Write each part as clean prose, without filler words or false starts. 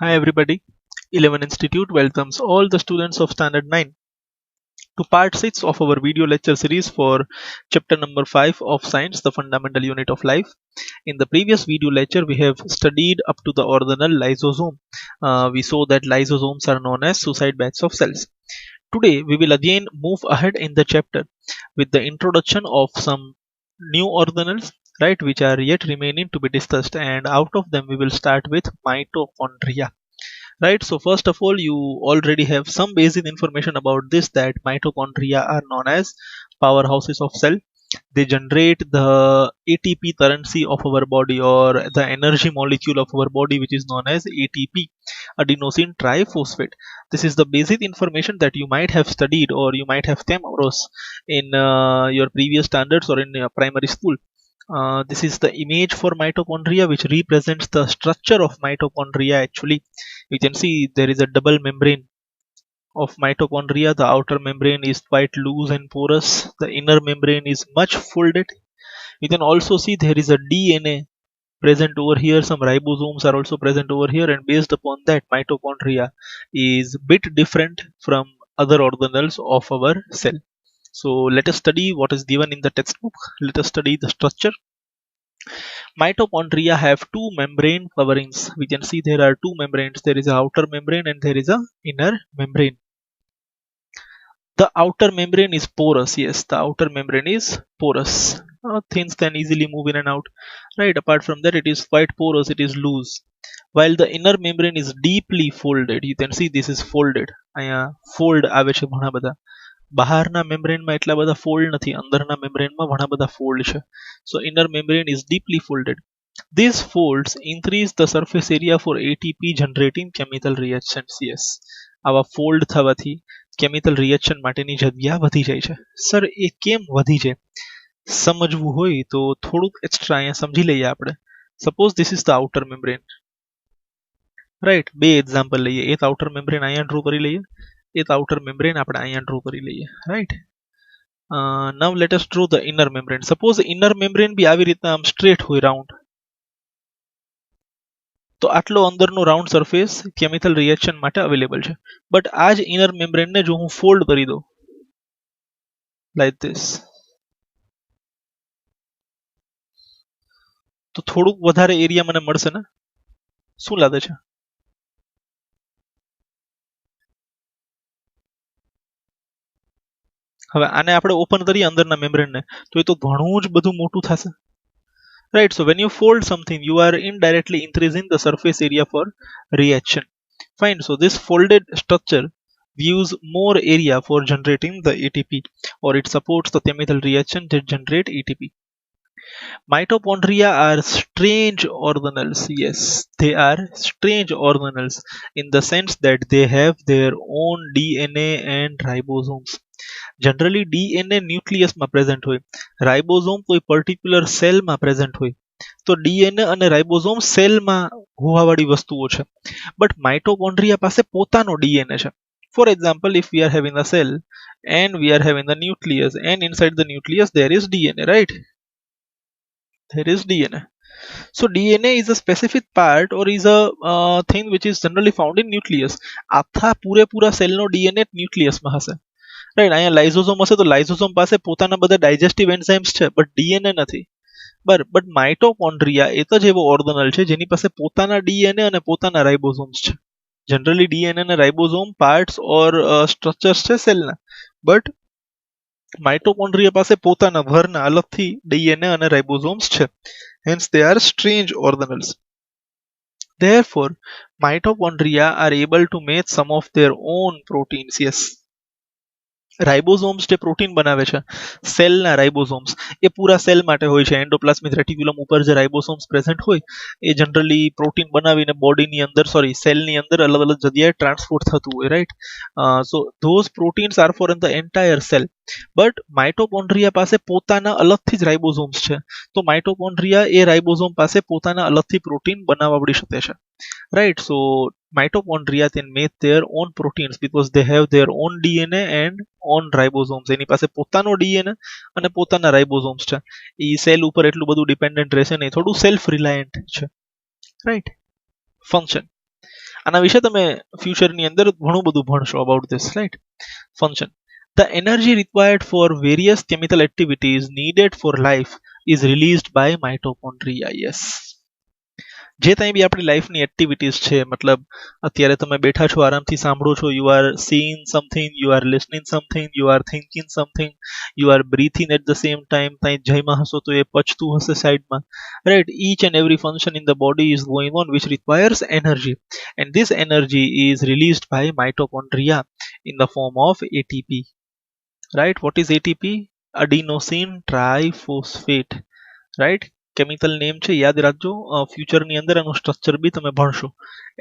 Hi everybody. 11 Institute welcomes all the students of Standard 9 to part 6 of our video lecture series for chapter number 5 of Science, the fundamental unit of life. In the previous video lecture, we have studied up to the organelle lysosome. We saw that lysosomes are known as suicide bags of cells. Today, we will again move ahead in the chapter with the introduction of some new organelles, right, which are yet remaining to be discussed, and out of them we will start with mitochondria. Right, so first of all, you already have some basic information about this, that mitochondria are known as powerhouses of cell. They generate the ATP currency of our body, or the energy molecule of our body, which is known as ATP, adenosine triphosphate. This is the basic information that you might have studied or you might have come across in your previous standards or in your primary school. This is the image for mitochondria, which represents the structure of mitochondria. Actually, you can see there is a double membrane of mitochondria. The outer membrane is quite loose and porous. The inner membrane is much folded. You can also see there is a DNA present over here. Some ribosomes are also present over here, and based upon that, mitochondria is bit different from other organelles of our cell. So let us study what is given in the textbook. Let us study the structure. Mitochondria have two membrane coverings. We can see there are two membranes. There is an outer membrane and there is a inner membrane. The outer membrane is porous. Yes, the outer membrane is porous. Things can easily move in and out. Right. Apart from that, it is quite porous. It is loose. While the inner membrane is deeply folded. You can see this is folded. Fold આવે છે ઘણા બધા. બહારના મેમ્બ્રેનમાં એટલા બધા fold નથી, અંદરના મેમ્બ્રેનમાં ઘણા બધા ફોલ્ડ છે. So inner membrane is deeply folded. These folds increase the surface area for ATP generating chemical reactions. Yes, આવા fold થવાથી chemical reaction માટેની જગ્યા વધી જાય છે. સર એ કેમ વધી છે સમજવું હોય તો થોડુંક એક્સ્ટ્રા અહીંયા સમજી લઈએ આપણે. Suppose this is the outer membrane. Right, બે એક્ઝામ્પલ લઈએ. એક outer membrane અહીંયા ડ્રો કરી લઈએ, એક outer membrane આપણે અહીંયા ડ્રો કરી લઈએ. Right. Now let us draw the inner membrane. Suppose inner membrane બી આવી રીતના આમ straight હોય round. તો આટલો અંદરનો રાઉન્ડ સરફેસ કેમિકલ રિએક્શન માટે અવેલેબલ છે. બટ આ જ ઇનર મેમ્બ્રેનને જો હું ફોલ્ડ કરી દઉં લાઈક ધીસ, તો થોડુંક વધારે એરિયા મને મળશે ને? શું લાગે છે? હવે આને આપણે ઓપન કરીએ અંદરના મેમ્બ્રેનને, તો એ તો ઘણું જ બધું મોટું થશે. Right, so when you fold something, you are indirectly increasing the surface area for reaction. Fine, so this folded structure gives more area for generating the ATP, or it supports the chemical reaction that generate ATP. Mitochondria are strange organelles. Yes, they are strange organelles in the sense that they have their own DNA and ribosomes. Generally DNA nucleus માં present હોય, રાઇબોઝોમ કોઈ particular સેલમાં present હોય. તો DNA અને રાઇબોઝોમ સેલમાં હોવાવાળી વસ્તુઓ છે. બટ માઇટોકોન્ડ્રિયા પાસે પોતાનો DNA છે. For example, if we are having a cell and we are having the nucleus, and inside the nucleus there is DNA, right? There is DNA. So DNA is a specific part or is a thing which is generally found in nucleus. આખા પૂરેપૂરા સેલનો DNA ન્યુક્લિયસમાં હશે. Right, અહીંયા લાઇઝોસોમ હશે તો લાઇઝોસોમ પાસે પોતાના બધા ડાયજેસ્ટિવ એન્ઝાઇમ્સ છે, બટ ડીએનએ નથી. બટ માઇટોકોન્ડ્રિયા એક જ એવો ઓર્ગનલ છે જેની પાસે પોતાના ડીએનએ અને પોતાના રાઇબોસોમ્સ છે. જનરલી ડીએનએ અને રાઇબોસોમ પાર્ટ્સ ઓર સ્ટ્રક્ચર્સ છે સેલના, બટ માઇટોકોન્ડ્રિયા પાસે પોતાના ઘરના અલગથી ડીએનએ અને રાઇબોસોમ્સ છે. Hence they are strange organelles. Therefore, mitochondria are able to make some of their own proteins. Yes, રાઇબોઝોમ્સ જે પ્રોટીન બનાવે છે, સેલના રાઇબોઝોમ્સ, એ પૂરા સેલ માટે હોય છે. એન્ડોપ્લાસ્મિક રેટિક્યુલમ ઉપર જે રાઇબોસોમ્સ પ્રેઝન્ટ હોય એ જનરલી પ્રોટીન બનાવીને બોડીની અંદર, સોરી સેલની અંદર અલગ અલગ જગ્યાએ ટ્રાન્સપોર્ટ થતું હોય. Right, so those proteins are for in the entire cell. But mitochondria પાસે પોતાના અલગથી જ રાઇબોઝોમ્સ છે, તો માઇટોકોન્ડ્રિયા એ રાઇબોઝોમ પાસે પોતાના અલગથી પ્રોટીન બનાવડી શકે છે. Right, so mitochondria can make their own proteins because they have their own DNA and own ribosomes. એની પાસે પોતાનો DNA અને પોતાના રાઇબોસોમ્સ છે. એ સેલ ઉપર એટલું બધું ડિપેન્ડન્ટ રહેશે નહીં, થોડું સેલ્ફ રિલાયન્ટ છે. Right, function. આના વિશે તમે ફ્યુચરની અંદર ઘણું બધું ભણશો about this, right? Function. The energy required for various chemical activities needed for life is released by mitochondria. Yes. જે કંઈ બી આપણી લાઈફની એક્ટિવિટીઝ છે, મતલબ અત્યારે તમે બેઠા છો, આરામથી સાંભળો છો, you are seeing something, you are listening something, you are thinking something, you are breathing at the same time, ત્યાં જઈમાં હશો તો એ પચતું હશે સાઈડમાં, right? Each and every function in the body is going on which requires energy, and this energy is released by mitochondria in the form of ATP. Right? What is ATP? Adenosine triphosphate. Right? Chemical name છે, યાદ રાખજો. ફ્યુચરની અંદર આનું structure બી તમે ભણશો.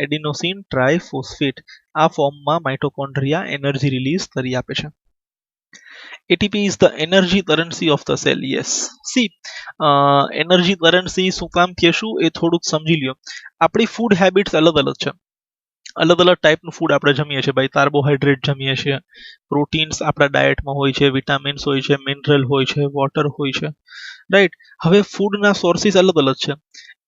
Adenosine ટ્રાયફોસ્ફેટ આ ફોર્મમાં mitochondria energy release કરી આપે છે. ATP is the energy currency of the cell. Yes. See, energy currency શું કામ કહેશું એ થોડુંક સમજી લ્યો. આપણી ફૂડ હેબિટ્સ અલગ અલગ છે. અલગ અલગ ટાઈપનું ફૂડ આપણે જમીએ છીએ ભાઈ. કાર્બોહાઈડ્રેટ જમીએ છીએ, પ્રોટીન્સ આપણા ડાયટમાં હોય છે, વિટામિન્સ હોય છે, મિનરલ હોય છે, વોટર હોય છે, રાઈટ? હવે ફૂડના સોર્સિસ અલગ અલગ છે.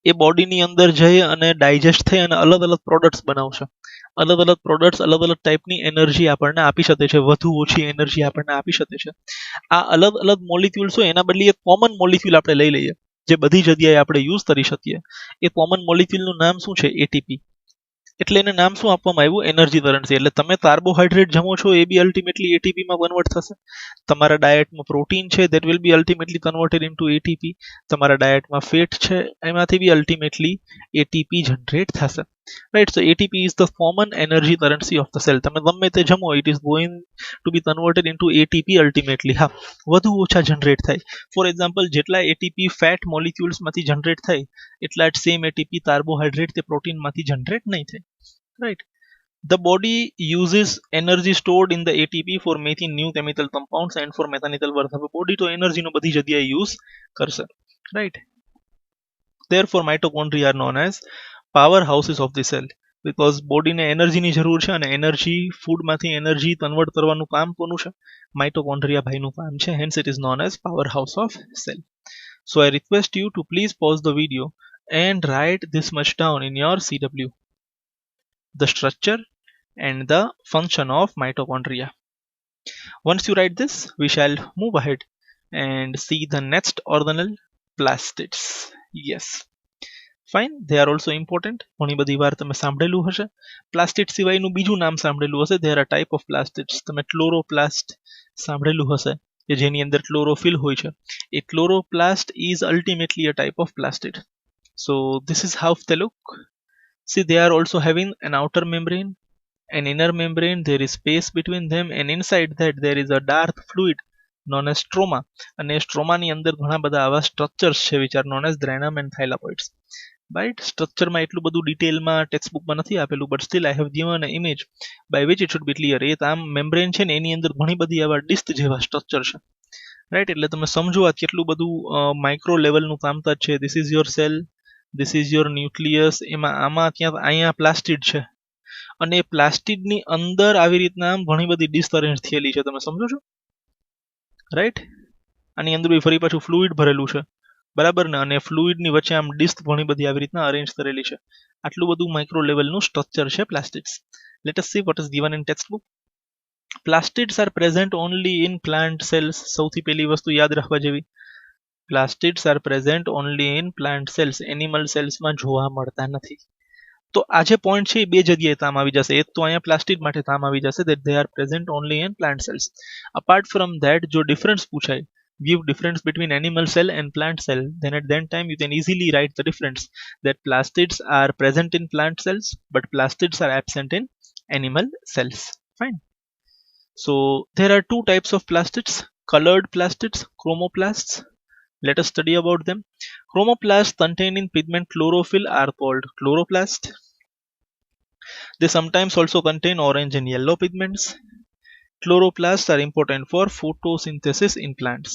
એ બોડીની અંદર જઈ અને ડાયજેસ્ટ થઈ અને અલગ અલગ પ્રોડક્ટ્સ બનાવશે. અલગ અલગ પ્રોડક્ટ્સ અલગ અલગ ટાઈપની એનર્જી આપણને આપી શકે છે, વધુ ઓછી એનર્જી આપણને આપી શકે છે. આ અલગ અલગ મોલિક્યુલ્સ હોય એના બદલે એક કોમન મોલિક્યુલ આપણે લઈ લઈએ જે બધી જગ્યાએ આપણે યુઝ કરી શકીએ. એ કોમન મોલિક્યુલનું નામ શું છે? એટીપી. એટલે એને નામ શું આપવામાં આવ્યું? Energy currency. એટલે તમે કાર્બોહાઈડ્રેટ જમો છો એ બી અલ્ટિમેટલી એટીપીમાં કન્વર્ટ થશે. તમારા ડાયટમાં પ્રોટીન છે that will be ultimately converted into ATP. તમારા ડાયટમાં ફેટ છે એમાંથી બી અલ્ટિમેટલી એટીપી જનરેટ થશે, right? So ATP is the common energy currency of the cell. તમે ગમે તે જમો, it is going to be converted into ATP ultimately. હા, વધુ ઓછા જનરેટ થાય. ફોર એક્ઝામ્પલ, જેટલા એટીપી ફેટ મોલિક્યુલ્સમાંથી જનરેટ થાય એટલા જ સેમ એટીપી કાર્બોહાઈડ્રેટ કે પ્રોટીનમાંથી જનરેટ નહીં થાય, right? The body uses energy stored in the ATP for making new chemical compounds and for mechanical work. હવે બોડી તો એનર્જીનો બધી જગ્યાએ યુઝ કરશે, right? Therefore mitochondria are known as power houses of the cell, because બોડીને એનર્જીની જરૂર છે અને એનર્જી ફૂડમાંથી એનર્જી કન્વર્ટ કરવાનું કામ કોનું છે? માઇટોકોન્ડ્રિયા ભાઈનું કામ છે. Hence it is known as power house of cell. So I request you to please pause the video and write this much down in your CW: the structure and the function of mitochondria. Once you write this, we shall move ahead and see the next organelle, plastids. Yes, fine, they are also important. ઘણી બધી વાર તમે સાંભળેલું હશે. પ્લાસ્ટિડ સિવાયનું બીજું નામ સાંભળેલું હશે. There are type of plastids. તમે ક્લોરોપ્લાસ્ટ સાંભળેલું હશે કે જેની અંદર ક્લોરોફિલ હોય છે. A chloroplast is ultimately a type of plastid. So this is how they look. See, they are also having an outer membrane, an inner membrane, there is space between them, and inside that there is a dark fluid known as stroma. અને સ્ટ્રોમાની અંદર ઘણા બધા આવા structures છે which are known as threnum and thylakoids. Right? સ્ટ્રક્ચરમાં એટલું બધું ડિટેલમાં ટેક્સ્ટ બુકમાં નથી આપેલું, but still I have given an image by which it should be clear. એ આમ મેમ્બ્રેન છે ને એની અંદર ઘણી બધી આવા ડિસ્ક જેવા સ્ટ્રક્ચર છે, રાઈટ? એટલે તમે સમજો આ કેટલું બધું માઇક્રો લેવલનું કામકાજ છે. This is your cell, this is your nucleus. એમાં આમાં ત્યાં અહીંયા પ્લાસ્ટિડ છે અને પ્લાસ્ટિડની અંદર આવી રીતના આમ ઘણી બધી ડિસ્ક અરેન્જ થયેલી છે. તમે સમજો છો, રાઈટ? આની અંદર બી ફરી પાછું ફ્લુઇડ ભરેલું છે, બરાબર ને? અને ફ્લુઇડની વચ્ચે આમ ડિસ્ક ઘણી બધી આવી રીતના અરેન્જ કરેલી છે. આટલું બધું માઇક્રો લેવલનું સ્ટ્રક્ચર છે plastids. Let us see what is given in textbook. Plastids are present only in plant cells. સૌથી પહેલી વસ્તુ યાદ રાખવા જેવી, plastids are present only in plant cells. Animal સેલ્સમાં જોવા મળતા નથી. તો આ જે પોઈન્ટ છે એ બે જગ્યાએ કામ આવી જશે. એક તો અહીંયા પ્લાસ્ટિડ માટે કામ આવી જશે, that they are present only in plant cells. Apart from that, જો ડિફરન્સ પૂછાય, give difference between animal cell and plant cell, then at that time you can easily write the difference, that plastids are present in plant cells but plastids are absent in animal cells. Fine. So there are two types of plastids: colored plastids, chromoplasts. Let us study about them. Chromoplasts containing pigment chlorophyll are called chloroplast. They sometimes also contain orange and yellow pigments. Chloroplasts are important for photosynthesis in plants.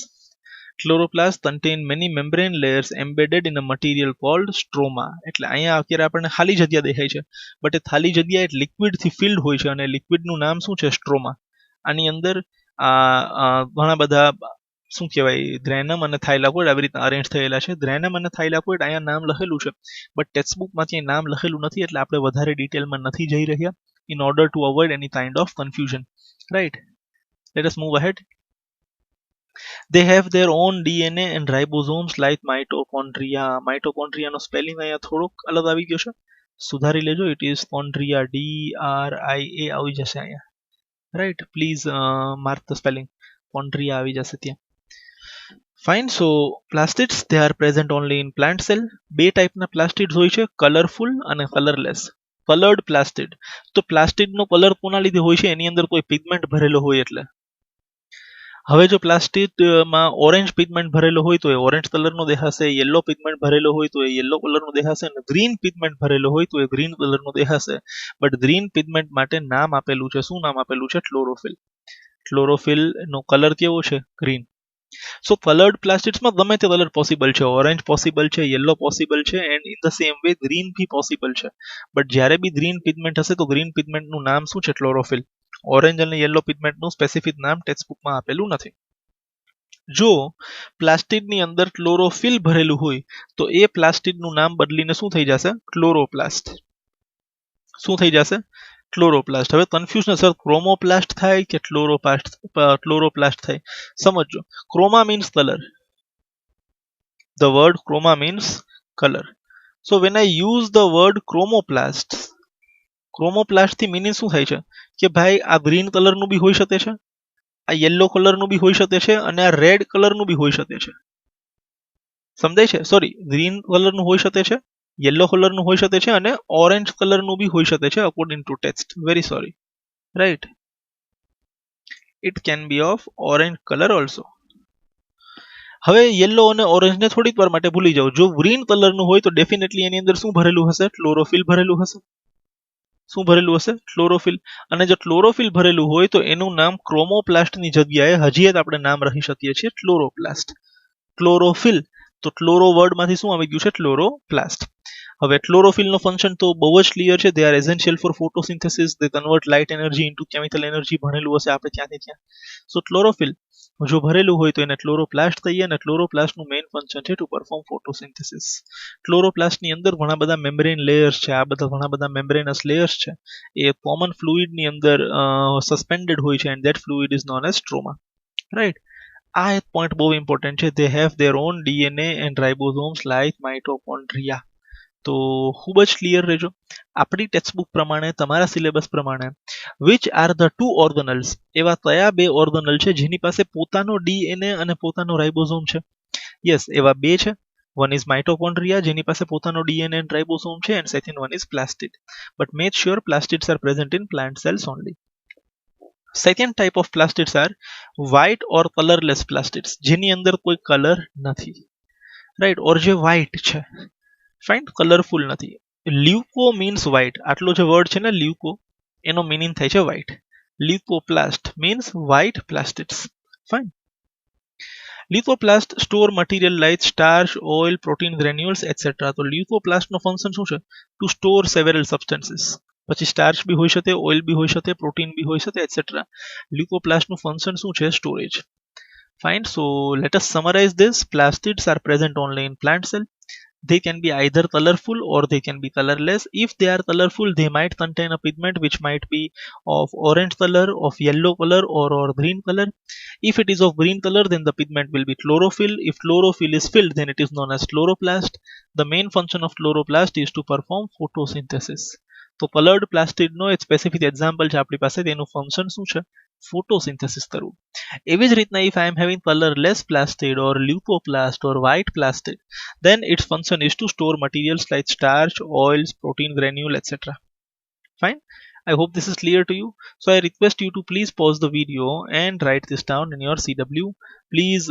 Chloroplasts contain many membrane layers embedded in a material called stroma. એટલે અહીંયા અત્યારે આપણને ખાલી જગ્યા દેખાય છે, but એ ખાલી જગ્યા એક લિક્વિડથી ફિલ્ડ હોય છે અને લિક્વિડનું નામ શું છે? સ્ટ્રોમા. આની અંદર ઘણા બધા શું કહેવાય ગ્રેનમ અને થાઇલાકોઇડ આવી રીતે અરેન્જ થયેલા છે. ગ્રેનમ અને થાઇલાકોઇડ અહીંયા નામ લખેલું છે બટ ટેક્સ્ટબુકમાં ક્યાંય નામ લખેલું નથી એટલે આપણે વધારે ડિટેલમાં નથી જઈ રહ્યા in order to avoid any kind of confusion, right? Let us move ahead. They have their own DNA and ribosomes like mitochondria. Mitochondria no spelling અહીંયા થોડોક અલગ આવી ગયો છે, સુધારી લેજો. ઇટ ઇઝ કોન્ડ્રિયા, DRIA આવી જશે અહીંયા, right? Please mark the spelling. કોન્ડ્રિયા આવી જશે ત્યાં. Fine. So plastids they are present only in plant cell. બે ટાઈપના પ્લાસ્ટિડ્સ હોય છે, કલરફુલ અને કલરલેસ. કલર્ડ પ્લાસ્ટિડ, તો પ્લાસ્ટિડનો કલર કોના લીધે હોય છે? એની અંદર કોઈ પિગમેન્ટ ભરેલો હોય એટલે. હવે જો પ્લાસ્ટિડમાં ઓરેન્જ પિગમેન્ટ ભરેલો હોય તો એ ઓરેન્જ કલરનો દેખાશે, યલો પિગમેન્ટ ભરેલો હોય તો એ યલો કલરનો દેખાશે, અને ગ્રીન પિગમેન્ટ ભરેલો હોય તો એ ગ્રીન કલરનો દેખાશે. બટ ગ્રીન પિગમેન્ટ માટે નામ આપેલું છે, શું નામ આપેલું છે? ક્લોરોફિલ. ક્લોરોફિલ નો કલર કેવો છે? ગ્રીન. સો કલર્ડ પ્લાસ્ટિડ્સમાં ગમે તે કલર પોસિબલ છે, ઓરેન્જ પોસિબલ છે, યલો પોસિબલ છે, and in the same way green બી પોસિબલ છે. બટ જ્યારે બી ગ્રીન પિગમેન્ટ હશે તો ગ્રીન પિગમેન્ટનું નામ શું છે? ક્લોરોફિલ. ઓરેન્જ અને યલો પિગમેન્ટનું સ્પેસિફિક નામ ટેક્સ્ટબુકમાં આપેલું નથી. જો પ્લાસ્ટિડની અંદર ક્લોરોફિલ ભરેલું હોય તો એ પ્લાસ્ટિડનું નામ બદલીને શું થઈ જશે? ક્લોરોપ્લાસ્ટ. શું થઈ જશે? ક્લોરોપ્લાસ્ટ. હવે કન્ફ્યુઝન સર ક્રોમોપ્લાસ્ટ થાય કે ક્લોરોપ્લાસ્ટ થાય? સમજો, chroma means colour. The word chroma means colour. So when I use the word chromoplast, chromoplast થી મીનિંગ શું થાય છે કે ભાઈ આ ગ્રીન કલરનું બી હોઈ શકે છે, આ યલો કલરનું બી હોઈ શકે છે, અને આ રેડ કલરનું બી હોઈ શકે છે. સમજાય છે? સોરી, ગ્રીન કલરનું હોઈ શકે છે, યલો કલરનું હોઈ શકે છે, અને ઓરેન્જ કલરનું બી હોઈ શકે છે according to text. Very sorry, right? It can be of orange colour also. હવે યલો અને ઓરેન્જને થોડીક વાર માટે ભૂલી જાઓ. જો ગ્રીન કલરનું હોય તો ડેફિનેટલી એની અંદર શું ભરેલું હશે? ક્લોરોફિલ ભરેલું હશે. શું ભરેલું હશે? ક્લોરોફિલ. અને જો ક્લોરોફિલ ભરેલું હોય તો એનું નામ ક્રોમોપ્લાસ્ટની જગ્યાએ હજી આપણે નામ રહી શકીએ છીએ ક્લોરોપ્લાસ્ટ. ક્લોરોફિલ તો ક્લોરો વર્ડમાંથી શું આવી ગયું છે? ક્લોરોપ્લાસ્ટ. હવે ક્લોરોફિલનો ફંક્શન તો બહુ જ ક્લિયર છે. They are essential for photosynthesis. They convert light energy into chemical energy. ભણેલું હશે આપણે ત્યાંથી ત્યાં. સો ક્લોરોફિલ જો ભરેલું હોય તો એને ક્લોરોપ્લાસ્ટ કહીએ, અને ક્લોરોપ્લાસ્ટનું મેઇન ફંક્શન છે ટુ પરફોર્મ ફોટોસિન્થેસિસ. ક્લોરોપ્લાસ્ટની અંદર ઘણા બધા મેમ્બ્રેન લેયર્સ છે, આ બધા ઘણા બધા મેમ્બ્રેનસ લેયર્સ છે, એ કોમન ફ્લુઇડની અંદર સસ્પેન્ડેડ હોય છે, and that fluid is known as stroma, right? આ એક પોઈન્ટ બહુ ઇમ્પોર્ટન્ટ છે. They have their own DNA and ribosomes like mitochondria. તો ખૂબ જ ક્લિયર રહેજો. આપણી ટેક્સ્ટબુક પ્રમાણે, તમારા સિલેબસ પ્રમાણે, વિચ આર ધ ટુ ઓર્ગનલ્સ, એવા કયા બે ઓર્ગનલ છે જેની પાસે પોતાનો ડીએનએ અને પોતાનો રાઇબોસોમ છે? યસ, એવા બે છે. વન ઇઝ માઇટોકોન્ડ્રિયા, જેની પાસે પોતાનો ડીએનએ એન્ડ રાઇબોસોમ છે, and second one is plastid. But make sure plastids are present in plant cells only. Second type of plastids are white or colourless plastids, જેની અંદર કોઈ કલર નથી, right? ઓર જે white છે, ફાઇન, કલરફુલ નથી. લ્યુકો means white. આટલો જે word છે ને લ્યુકો, એનો મીનિંગ થાય છે white. Leucoplast means white plastids. Fine. Leucoplast store material like starch, oil, protein granules etcetera. તો લ્યુકોપ્લાસ્ટનો ફંક્શન શું છે? To store several substances. પછી સ્ટાર્ચ બી હોઈ શકે, ઓઇલ બી હોઈ શકે, પ્રોટીન બી હોઈ શકે એટસેટ્રા. લ્યુકોપ્લાસ્ટનું ફંક્શન શું છે? Storage. Fine. So let us summarize this. Plastids are present only in plant cell. They can be either colorful or they can be colorless. If they are colorful, they might contain a pigment which might be of orange color, of yellow color, or green color. If it is of green color, then the pigment will be chlorophyll. If chlorophyll is filled, then it is known as chloroplast. The main function of chloroplast is to perform photosynthesis. તો coloured પ્લાસ્ટિડનો એક specific example છે આપણી પાસે. તેનું function શું છે? Photosynthesis કરવું. એવી જ રીતના if I am having colorless plastid or leucoplast or white plastid, then its function is to store materials like starch, oils, protein granule, etc. Fine. I hope this is clear to you. So I request you to please pause the video and write this down in your CW. Please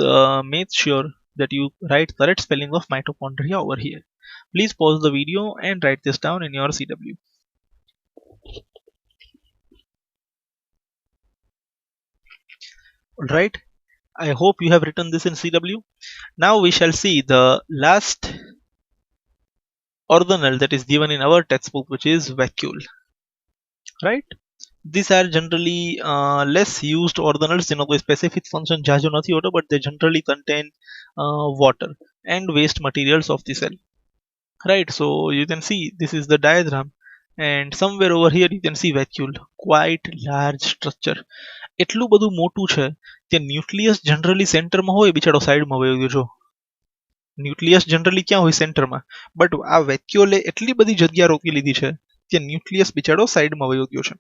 make sure that you write correct spelling of mitochondria over here. Please pause the video and write this down in your CW. Alright, I hope you have written this in CW. Now we shall see the last organelle that is given in our textbook, which is vacuole. Right? These are generally less used organelles જેનો કોઈ specific function જાજો નથી હોતો, but they generally contain water and waste materials of the cell. Right, so you can see this is the diagram, and somewhere over here you can see vacuole, quite large structure. એટલું બધું મોટું છે કે nucleus generally સેન્ટરમાં હોય, બિચારો સાઈડમાં વયો ગયો જો. ન્યુક્લિયસ જનરલી ક્યાં હોય? સેન્ટરમાં. બટ આ વેક્યુલે એટલી બધી જગ્યા રોકી લીધી છે કે ન્યુક્લિયસ બિચારો સાઈડમાં વયો ગયો છે.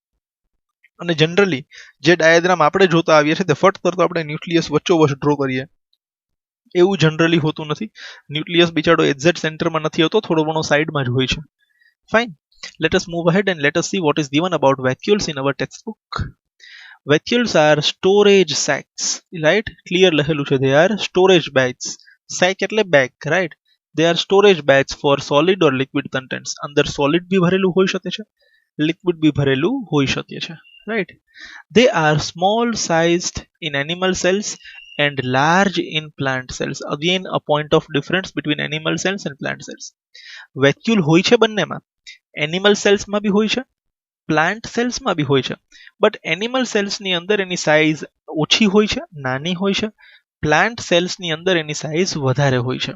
અને જનરલી જે ડાયાગ્રામ આપણે જોતા આવીએ છીએ તે ફટ કરતો આપણે ન્યુક્લિયસ વચ્ચોવચ ડ્રો કરીએ, એવું જનરલી હોતું નથી. ન્યુક્લિયસ બિચારો એક્ઝેક્ટ સેન્ટરમાં નથી હોતો, થોડો ઘણો સાઈડમાં જ હોય છે. Fine, let us move ahead and let us see what is given about vacuoles in our textbook. Vacuoles are storage sacs, right? Clear લખેલું છે, they are storage bags. sac એટલે bag, right? They are storage bags for solid or liquid contents. અંદર solid બી ભરેલું હોઈ શકે છે, liquid બી ભરેલું હોઈ શકે છે, right? They are small sized in animal cells and large in plant cells. Again a point of difference between animal cells and plant cells. Vacuole હોય છે બંનેમાં. એનિમલ સેલ્સમાં બી હોય છે, પ્લાન્ટ સેલ્સમાં બી હોય છે. બટ એનિમલ સેલ્સની અંદર એની સાઇઝ ઓછી હોય છે, નાની હોય છે. પ્લાન્ટ સેલ્સની અંદર એની સાઇઝ વધારે હોય છે.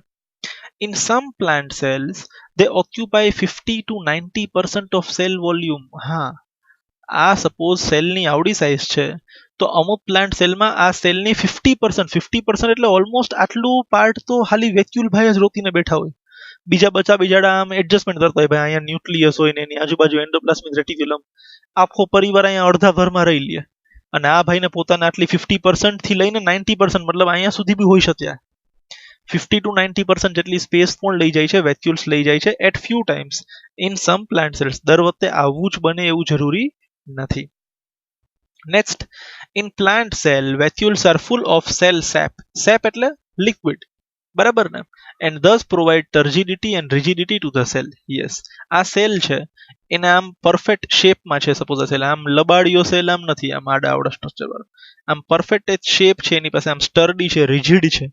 In some plant cells they occupy 50 to 90% of cell volume. હા, આ સપોઝ સેલની આવડી સાઇઝ છે તો અમુક પ્લાન્ટ સેલમાં આ સેલની 50% એટલે ઓલમોસ્ટ આટલું પાર્ટ તો ખાલી વેક્યુલ ભાઈ જ રોકીને બેઠા હોય. બીજા બચા બીજાડા આમ એડજસ્ટમેન્ટ કરતા હોય, ભાઈ અહીંયા ન્યુક્લિયસ હોય ને એની આજુબાજુ એન્ડોપ્લાસ્મિક રેટિક્યુલમ, આખો પરિવાર અહીંયા અડધા ઘરમાં રહી લે, અને આ ભાઈને પોતાને આટલી 50% થી લઈને 90% મતલબ અહીંયા સુધી બી હોઈ શકે. 50 to 90% જેટલી સ્પેસ પણ લઈ જાય છે, વેક્યુલ્સ લઈ જાય છે at few times in some plant cells. દર વખતે આવવું જ બને એવું જરૂરી નથી. Next, in plant cell vacuoles are full of cell sap. Sap એટલે લિક્વિડ, બરાબર ને? And thus provide turgidity and rigidity to the cell. yes, આ સેલ છે એને આમ પરફેક્ટ શેપમાં છે. સપોઝ આ સેલ આમ લબાડિયો સેલ આમ નથી, આમ આડા આવડા સ્ટ્રક્ચર વાળો, આમ પરફેક્ટ શેપ છે એની પાસે, આમ સ્ટર્ડી છે, રિજિડ છે,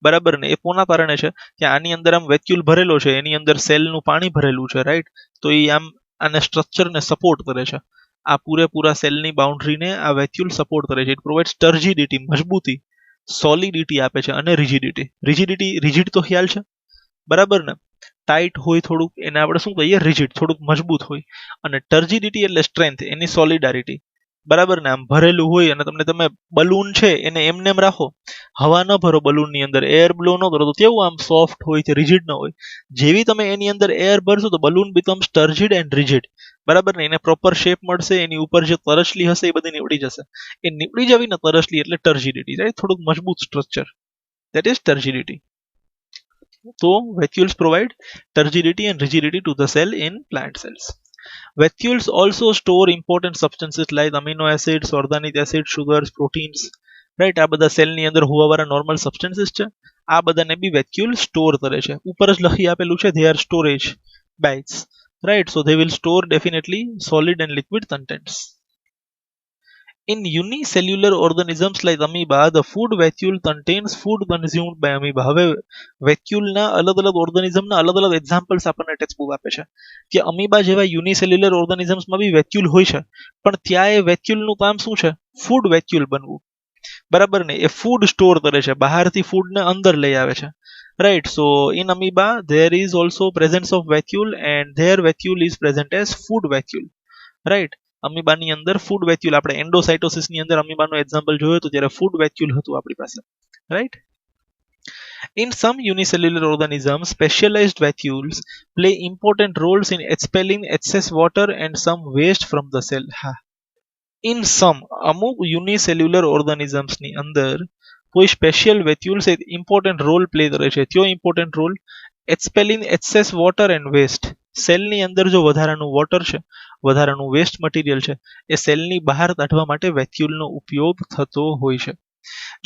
બરાબર ને? એ કોના કારણે છે કે આની અંદર આમ વેક્યુલ ભરેલો છે, એની અંદર સેલનું પાણી ભરેલું છે, રાઈટ? તો એ આમ આને સ્ટ્રક્ચરને સપોર્ટ કરે છે. આ પૂરેપૂરા સેલની બાઉન્ડ્રીને આ વેક્યુલ સપોર્ટ કરે છે. ઇટ પ્રોવાઇડ્સ ટર્જિડિટી, મજબૂતી, સોલિડિટી આપે છે, અને રિજિડિટી. રિજિડ તો ખ્યાલ છે, બરાબર ને? ટાઈટ હોય થોડુંક એને આપણે શું કહીએ? રિજિડ, થોડુંક મજબૂત હોય. અને ટર્જિડિટી એટલે સ્ટ્રેન્થ, એની સોલિડારિટી, બરાબર ને? આમ ભરેલું હોય અને તમે બલૂન છે એને એમને એમ રાખો, હવા ન ભરો બલૂનની અંદર, એર બ્લો ન કરો, તો કેવું આમ સોફ્ટ હોય છે, રિજિડ ન હોય. જેવી તમે એની અંદર એર ભરશો તો બલૂન બીકમ્સ ટર્જિડ એન્ડ રિજિડ, બરાબર ને? એને પ્રોપર શેપ મળશે, એની ઉપર જે તરસલી હશે એ બધી નીવડી જશે. એ નીવડી જવી ને તરસલી એટલે ટર્જિડિટી, રાઈટ? થોડુંક મજબૂત structure, that is turgidity. So vacuoles provide turgidity and rigidity to the cell in plant cells. Vacuoles also store important substances like amino acids, organic acids, sugars, proteins. Right, આ બધા સેલની અંદર હોવાવાળા નોર્મલ સબસ્ટન્સીસ છે. આ બધાને બી વેક્યુલ store કરે છે. ઉપર જ લખી આપેલું છે, they are storage bags. Right, so they will store definitely solid and liquid contents. In unicellular organisms like amoeba, the food vacuole contains food consumed by amoeba. હવે વેક્યુલના અલગ અલગ ઓર્ગેનિઝમના અલગ અલગ એક્ઝામ્પલ્સ આપણને ટેક્સ્ટબુક આપે છે કે અમીબા જેવા યુનિસેલ્યુલર ઓર્ગેનિઝમ્સમાં બી વેક્યુલ હોય છે, પણ ત્યાં એ વેક્યુલનું કામ શું છે? ફૂડ વેક્યુલ બનવું, બરાબર ને? એ ફૂડ સ્ટોર કરે છે, બહારથી ફૂડને અંદર લઈ આવે છે, right? So in amoeba there is also presence of vacuole and their vacuole is present as food vacuole, right? અમીબાની અંદર ફૂડ વેક્યુલ, આપણે એન્ડોસાઇટોસિસની અંદર અમીબાનું એક્ઝામ્પલ જોયું હતું ત્યારે ફૂડ વેક્યુલ હતું આપણી પાસે, right? In some unicellular organisms, specialized vacuoles play important roles in expelling excess water and some waste from the cell. હા, in some, અમુક યુનિસેલ્યુલર ઓર્ગેનિઝમ્સની અંદર કોઈ સ્પેશિયલ વેક્યુલ્સ એક ઇમ્પોર્ટન્ટ રોલ પ્લે કરે છે. કયો important role? Expelling excess water and waste. સેલની અંદર જો વધારાનું વોટર છે, વધારાનું વેસ્ટ મટીરિયલ છે, એ સેલની બહાર કાઢવા માટે વેક્યુલનો ઉપયોગ થતો હોય છે.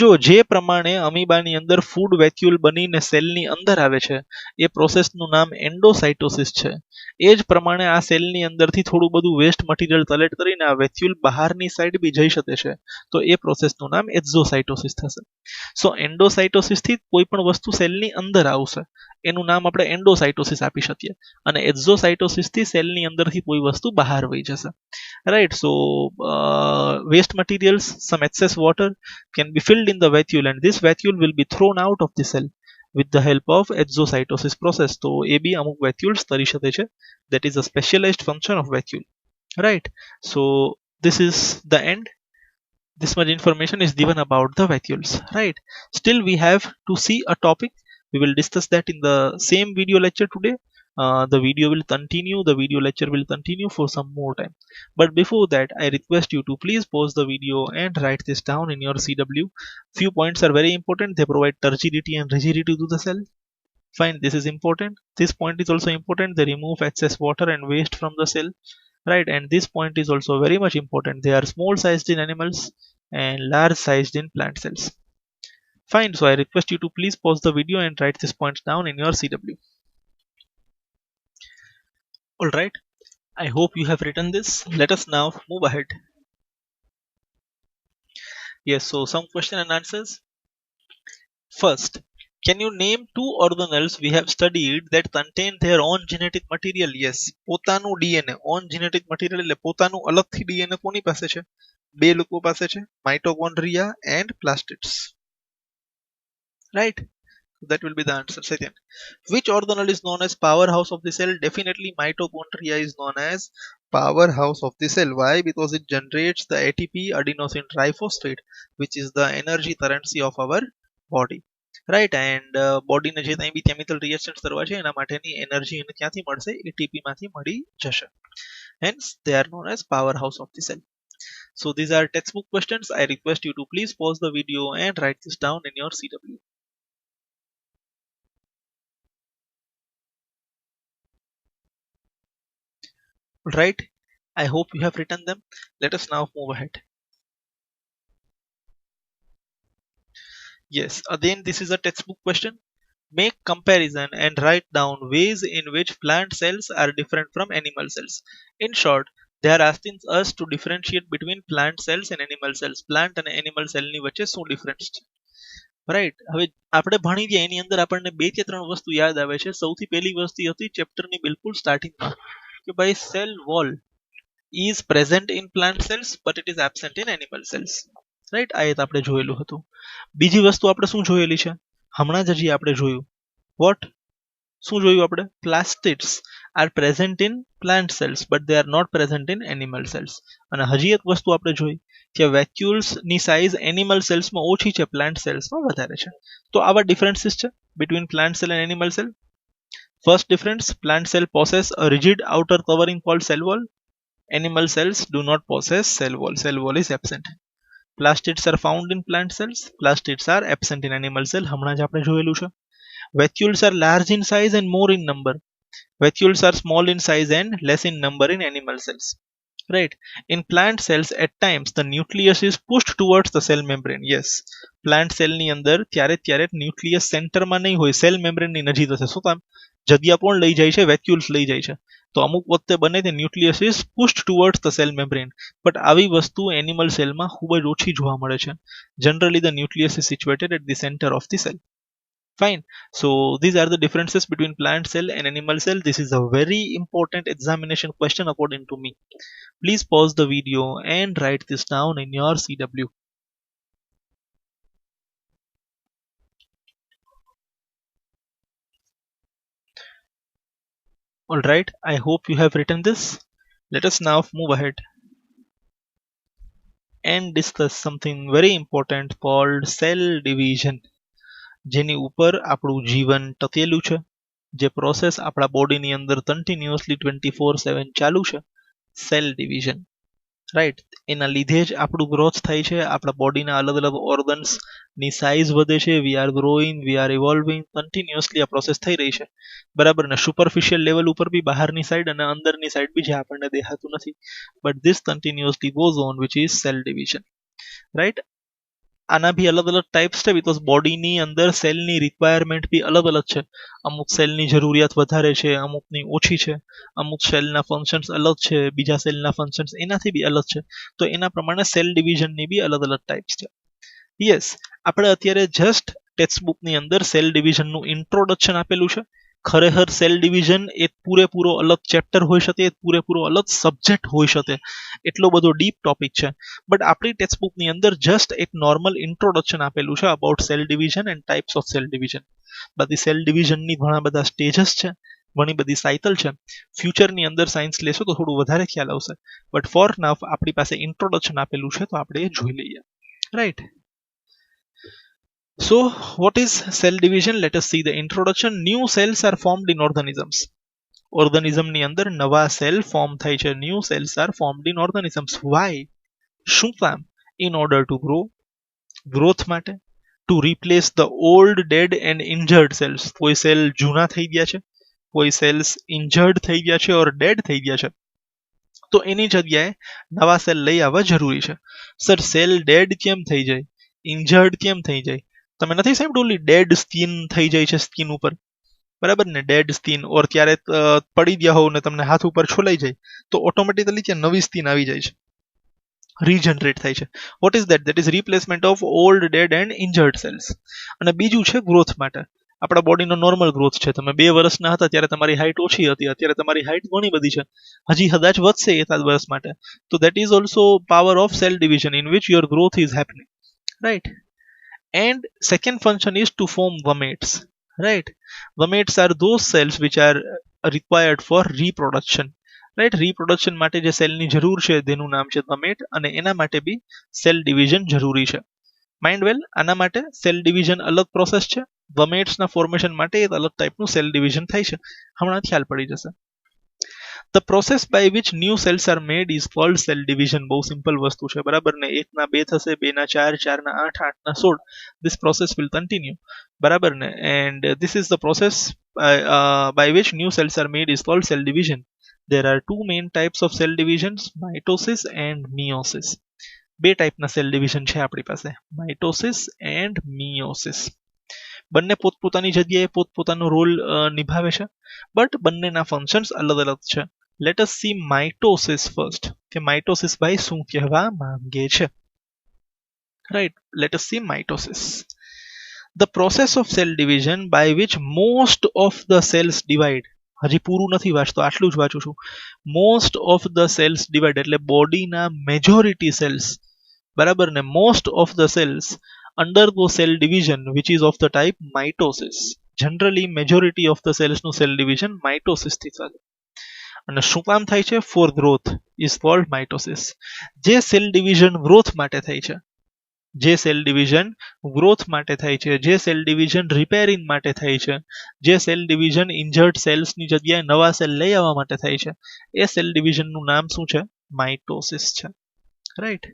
જો જે પ્રમાણે અમીબાની અંદર ફૂડ વેક્યુલ બનીને સેલની અંદર આવે છે એ પ્રોસેસનું નામ એન્ડોસાઇટોસિસ છે. એ જ પ્રમાણે આ સેલની અંદરથી થોડું બધું વેસ્ટ મટીરિયલ કલેક્ટ કરીને આ વેક્યુલ બહારની સાઈડ બી જઈ શકે છે, તો એ પ્રોસેસનું નામ એક્ઝોસાઇટોસિસ થશે. સો એન્ડોસાઇટોસિસથી કોઈ પણ વસ્તુ સેલની અંદર આવશે એનું નામ આપણે એન્ડોસાઇટોસિસ આપી શકીએ, અને એક્ઝોસાઇટોસિસથી સેલની અંદરથી કોઈ વસ્તુ બહાર વહી જશે. Right, so waste materials, some excess water can be filled in the vacuole, and this vacuole will be thrown out of the cell with the help of exocytosis process. તો એ બી અમુક vacuoles તરી શકે છે. That is a specialized function of vacuole. Right, so this is the end. This much information is given about the vacuoles. Right, still we have to see a topic. We will discuss that in the same video lecture today. The video will continue, the video lecture will continue for some more time, but before that I request you to please pause the video and write this down in your CW. Few points are very important. They provide turgidity and rigidity to the cell. Fine, this is important. This point is also important. They remove excess water and waste from the cell. Right, and this point is also very much important. They are small sized in animals and large sized in plant cells. Fine, so I request you to please pause the video and write this point down in your CW. Alright, I hope you have written this. Let us now move ahead. Yes, so some question and answers. First, can you name two organelles we have studied that contain their own genetic material? Yes, પોતાનું DNA, own genetic material એટલે પોતાનું અલગથી DNA કોની પાસે છે? બે લોકો પાસે છે, mitochondria and plastids. Right, that will be the answer. Second, which organelle is known as powerhouse of the cell? Definitely mitochondria is known as powerhouse of the cell. Why? Because it generates the ATP, adenosine triphosphate, which is the energy currency of our body. Right, and body ને જે કંઈ બી chemical reactions કરવા છે એના માટેની energy એને ક્યાંથી મળશે? ATP માંથી મળી જશે. Hence they are known as powerhouse of the cell. So these are textbook questions. I request you to please pause the video and write this down in your CW. Right, I hope you have written them. Let us now move ahead. Yes, again this is a textbook question. Make comparison and write down ways in which plant cells are different from animal cells. In short, they are asking us to differentiate between plant cells and animal cells. Plant and animal cell ની વચ્ચે શું difference છે? Right, હવે આપણે ભણી ગયા એની અંદર આપણને બે કે ત્રણ વસ્તુ યાદ આવે છે. સૌથી પહેલી વસ્તુ હતી ચેપ્ટરની બિલકુલ સ્ટાર્ટિંગમાં કે ભાઈ cell wall is present in plant cells but it is absent in animal cells. Right, આ એ આપણે જોયેલું હતું. બીજી વસ્તુ આપણે શું જોયેલી છે? હમણાં જ હજી આપણે જોયું. વોટ? શું જોયું આપણે? Plastids are present in plant cells but they are not present in animal cells. અને હજી એક વસ્તુ આપણે જોઈ કે વેક્યુલ્સની સાઇઝ એનિમલ સેલ્સમાં ઓછી છે, પ્લાન્ટ સેલ્સમાં વધારે છે. તો આવા ડિફરન્સીસ છે between plant cell and animal cell. First difference, plant cell possess a rigid outer covering called cell wall. Animal cells do not possess cell wall. Cell wall is absent. Plastids are found in plant cells. Plastids are absent in animal cell. હમણાં જ આપણે જોયેલું છે. Vacuoles are large in size and more in number. Vacuoles are small in size and less in number in animal cells. Right. In plant cells, at times the nucleus is pushed towards the cell membrane. Yes. Plant cell ની અંદર ત્યારે nucleus સેન્ટરમાં નહીં હોય, cell મેમ્બ્રેનની નજીક હશે. શું કામ? જગ્યા કોણ લઈ જાય છે? વેક્યુલ્સ લઈ જાય છે. તો અમુક વખતે બને તે nucleus is pushed towards the cell membrane, but આવી વસ્તુ એનિમલ સેલમાં ખૂબ જ ઓછી જોવા મળે છે. Generally the nucleus is situated at the centre of the cell. Fine, so these are the differences between plant cell and animal cell. This is a very important examination question according to me. Please pause the video and write this down in your CW. Alright, I hope you have written this. Let us now move ahead and discuss something very important called cell division. જેની ઉપર આપણું જીવન ટકેલું છે, જે process આપણા બોડીની અંદર continuously 24/7 ચાલુ છે, સેલ ડિવિઝન. રાઈટ, એના લીધે જ આપણું ગ્રોથ થાય છે, આપણા બોડીના અલગ અલગ ઓર્ગન્સની સાઇઝ વધે છે. We are growing, we are evolving, continuously આ પ્રોસેસ થઈ રહી છે. બરાબર ને? સુપરફિશિયલ લેવલ ઉપર બી બહારની સાઈડ અને અંદરની સાઈડ બી જે આપણને દેખાતું નથી, but this continuously goes on which is cell division. Right, આના બી અલગ અલગ ટાઈપ્સ છે બીકોઝ બોડીની અંદર સેલની રિક્વાયરમેન્ટ બી અલગ અલગ છે. અમુક સેલની જરૂરિયાત વધારે છે, અમુકની ઓછી છે, અમુક સેલના ફંક્શન્સ અલગ છે, બીજા સેલના ફંક્શન્સ એનાથી બી અલગ છે. તો એના પ્રમાણે સેલ ડિવિઝનની બી અલગ અલગ ટાઈપ્સ છે. યસ, આપણે અત્યારે જસ્ટ ટેક્સ્ટબુકની અંદર સેલ ડિવિઝનનું ઇન્ટ્રોડક્શન આપેલું છે. ખરેખર સેલ ડિવિઝન એક પૂરેપૂરો અલગ ચેપ્ટર હોઈ શકે, એક પૂરેપૂરો અલગ સબ્જેક્ટ હોઈ શકે, એટલો બધો ડીપ ટોપિક છે. બટ આપણી ટેક્સ્ટબુકની અંદર જસ્ટ એક નોર્મલ ઇન્ટ્રોડક્શન આપેલું છે about cell division and types of cell division. બાકી સેલ ડિવિઝનની ઘણા બધા સ્ટેજસ છે, ઘણી બધી સાયકલ છે. ફ્યુચરની અંદર સાયન્સ લેશો તો થોડું વધારે ખ્યાલ આવશે. બટ ફોર નાવ આપણી પાસે ઇન્ટ્રોડક્શન આપેલું છે તો આપણે એ જોઈ લઈએ. Right. So, what is cell division? Let us see the introduction. New cells are formed in organisms. ઓર્ગેનિઝમની અંદર નવા સેલ ફોર્મ થાય છે. New cells are formed in organisms. Why? શું કામ? In order to grow, growth માટે. To replace the old dead and injured cells. કોઈ cell જૂના થઈ ગયા છે, કોઈ સેલ્સ ઇન્જર્ડ થઈ ગયા છે ઓર ડેડ થઈ ગયા છે, તો એની જગ્યાએ નવા સેલ લઈ આવવા જરૂરી છે. સર સેલ ડેડ કેમ થઈ જાય, ઇન્જર્ડ કેમ થઈ જાય? તમે નથી સાંભળ્યું ઓલી ડેડ સ્કિન થઈ જાય છે સ્કિન ઉપર, બરાબર ને? ડેડ સ્કિન ઓર ક્યારે પડી ગયા હોવ ને તમને હાથ ઉપર છોલાઈ જાય તો ઓટોમેટિકલી ત્યાં નવી સ્કિન આવી જાય છે, રીજનરેટ થાય છે. What is that? That is replacement of old dead and injured cells. અને બીજું છે ગ્રોથ માટે. આપણા બોડીનો નોર્મલ ગ્રોથ છે. તમે 2 વર્ષના હતા ત્યારે તમારી હાઇટ ઓછી હતી, અત્યારે તમારી હાઇટ ઘણી બધી છે, હજી કદાચ વધશે એકાદ વર્ષ માટે. તો that is also power of cell division in which your growth is happening. Right. And second function is to form gametes. Right. Gametes are those cells which are required for reproduction. Right. Reproduction માટે જે સેલની જરૂર છે તેનું નામ છે ગમેટ, અને એના માટે બી સેલ ડિવિઝન જરૂરી છે. માઇન્ડ વેલ, આના માટે સેલ ડિવિઝન અલગ પ્રોસેસ છે, ગમેટ્સના ફોર્મેશન માટે એક અલગ ટાઈપનું સેલ ડિવિઝન થાય છે. હમણાં ખ્યાલ પડી જશે. The process by which new cells are made is called cell division. બહુ સિમ્પલ વસ્તુ છે, બરાબર ને? 1 ના 2 થશે, 2 ના 4, 4 ના 8, 8 ના 16. This process will continue, બરાબર ને? And this is the process by which new cells are made is called cell division. There are 2 main types of cell divisions, mitosis and meiosis. 2 ટાઈપના સેલ ડિવિઝન છે આપણી પાસે, mitosis and miosis. બંને પોતપોતાની જગ્યાએ પોતપોતાનો role નિભાવે છે, but બંનેના ફંક્શન્સ અલગ અલગ છે. Let us see mitosis first. કે mitosis ભાઈ શું કહેવા માંગે છે? Right. Let us see mitosis. The process of cell division by which most of the cells divide. હજી પૂરું નથી વાંચતો, આટલું જ વાંચું છું. Most of the cells divide એટલે બોડીના મેજોરિટી સેલ્સ, બરાબર ને? Most of the cells undergo cell division which is of the type mitosis. Generally majority of the cells નું cell division mitosis થી થાય. અને શું કામ થાય છે? For growth is called mitosis. જે સેલ ડિવિઝન ગ્રોથ માટે થાય છે, જે સેલ ડિવિઝન ગ્રોથ માટે થાય છે, જે સેલ ડિવિઝન રિપેરિંગ માટે થાય છે, જે સેલ ડિવિઝન ઇન્જર્ડ સેલ્સની જગ્યાએ નવા સેલ લઈ આવવા માટે થાય છે, એ સેલ ડિવિઝનનું નામ શું છે? માઇટોસિસ છે. Right.